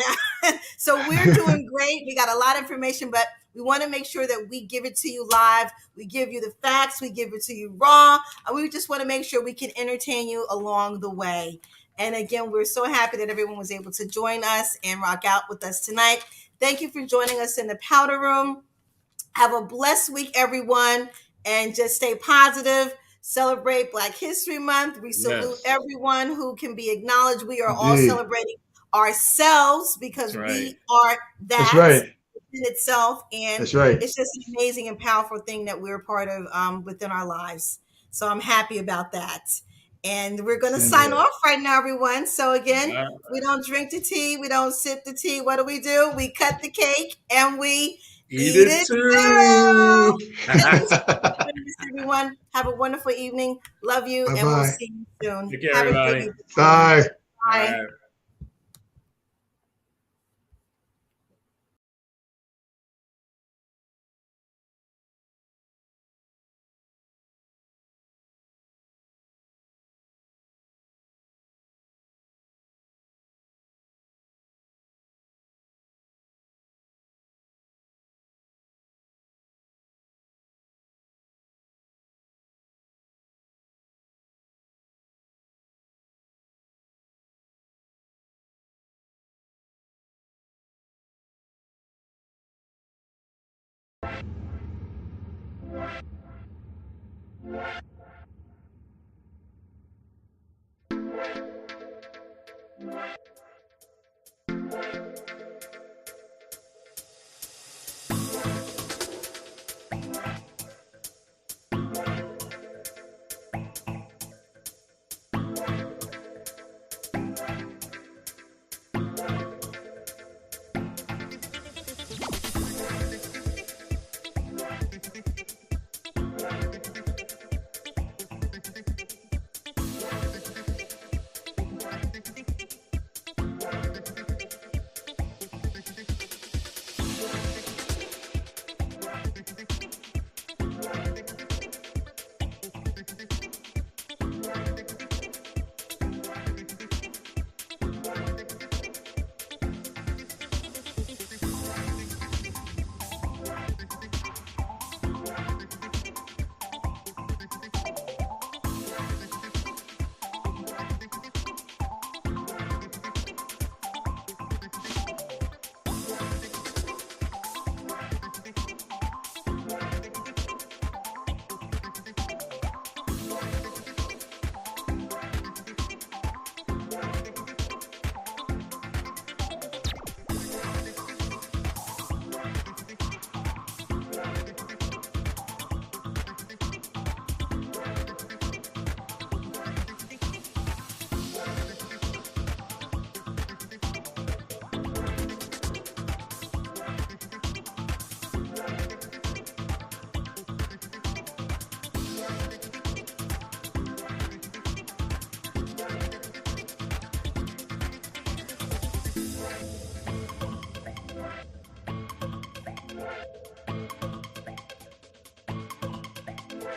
So we're doing great. We got a lot of information, but we want to make sure that we give it to you live. We give you the facts. We give it to you raw. And we just want to make sure we can entertain you along the way. And again, we're so happy that everyone was able to join us and rock out with us tonight. Thank you for joining us in the Powder Room. Have a blessed week, everyone. And just stay positive. Celebrate Black History Month. We salute everyone who can be acknowledged. We are all celebrating ourselves because we are that in itself. And it's just an amazing and powerful thing that we're part of within our lives. So I'm happy about that. And we're going to sign off right now, everyone. So again, we don't drink the tea. We don't sip the tea. What do? We cut the cake and we eat it too. Everyone, have a wonderful evening. Love you. Bye-bye. And we'll see you soon. Take care, have everybody. A good Bye. Bye.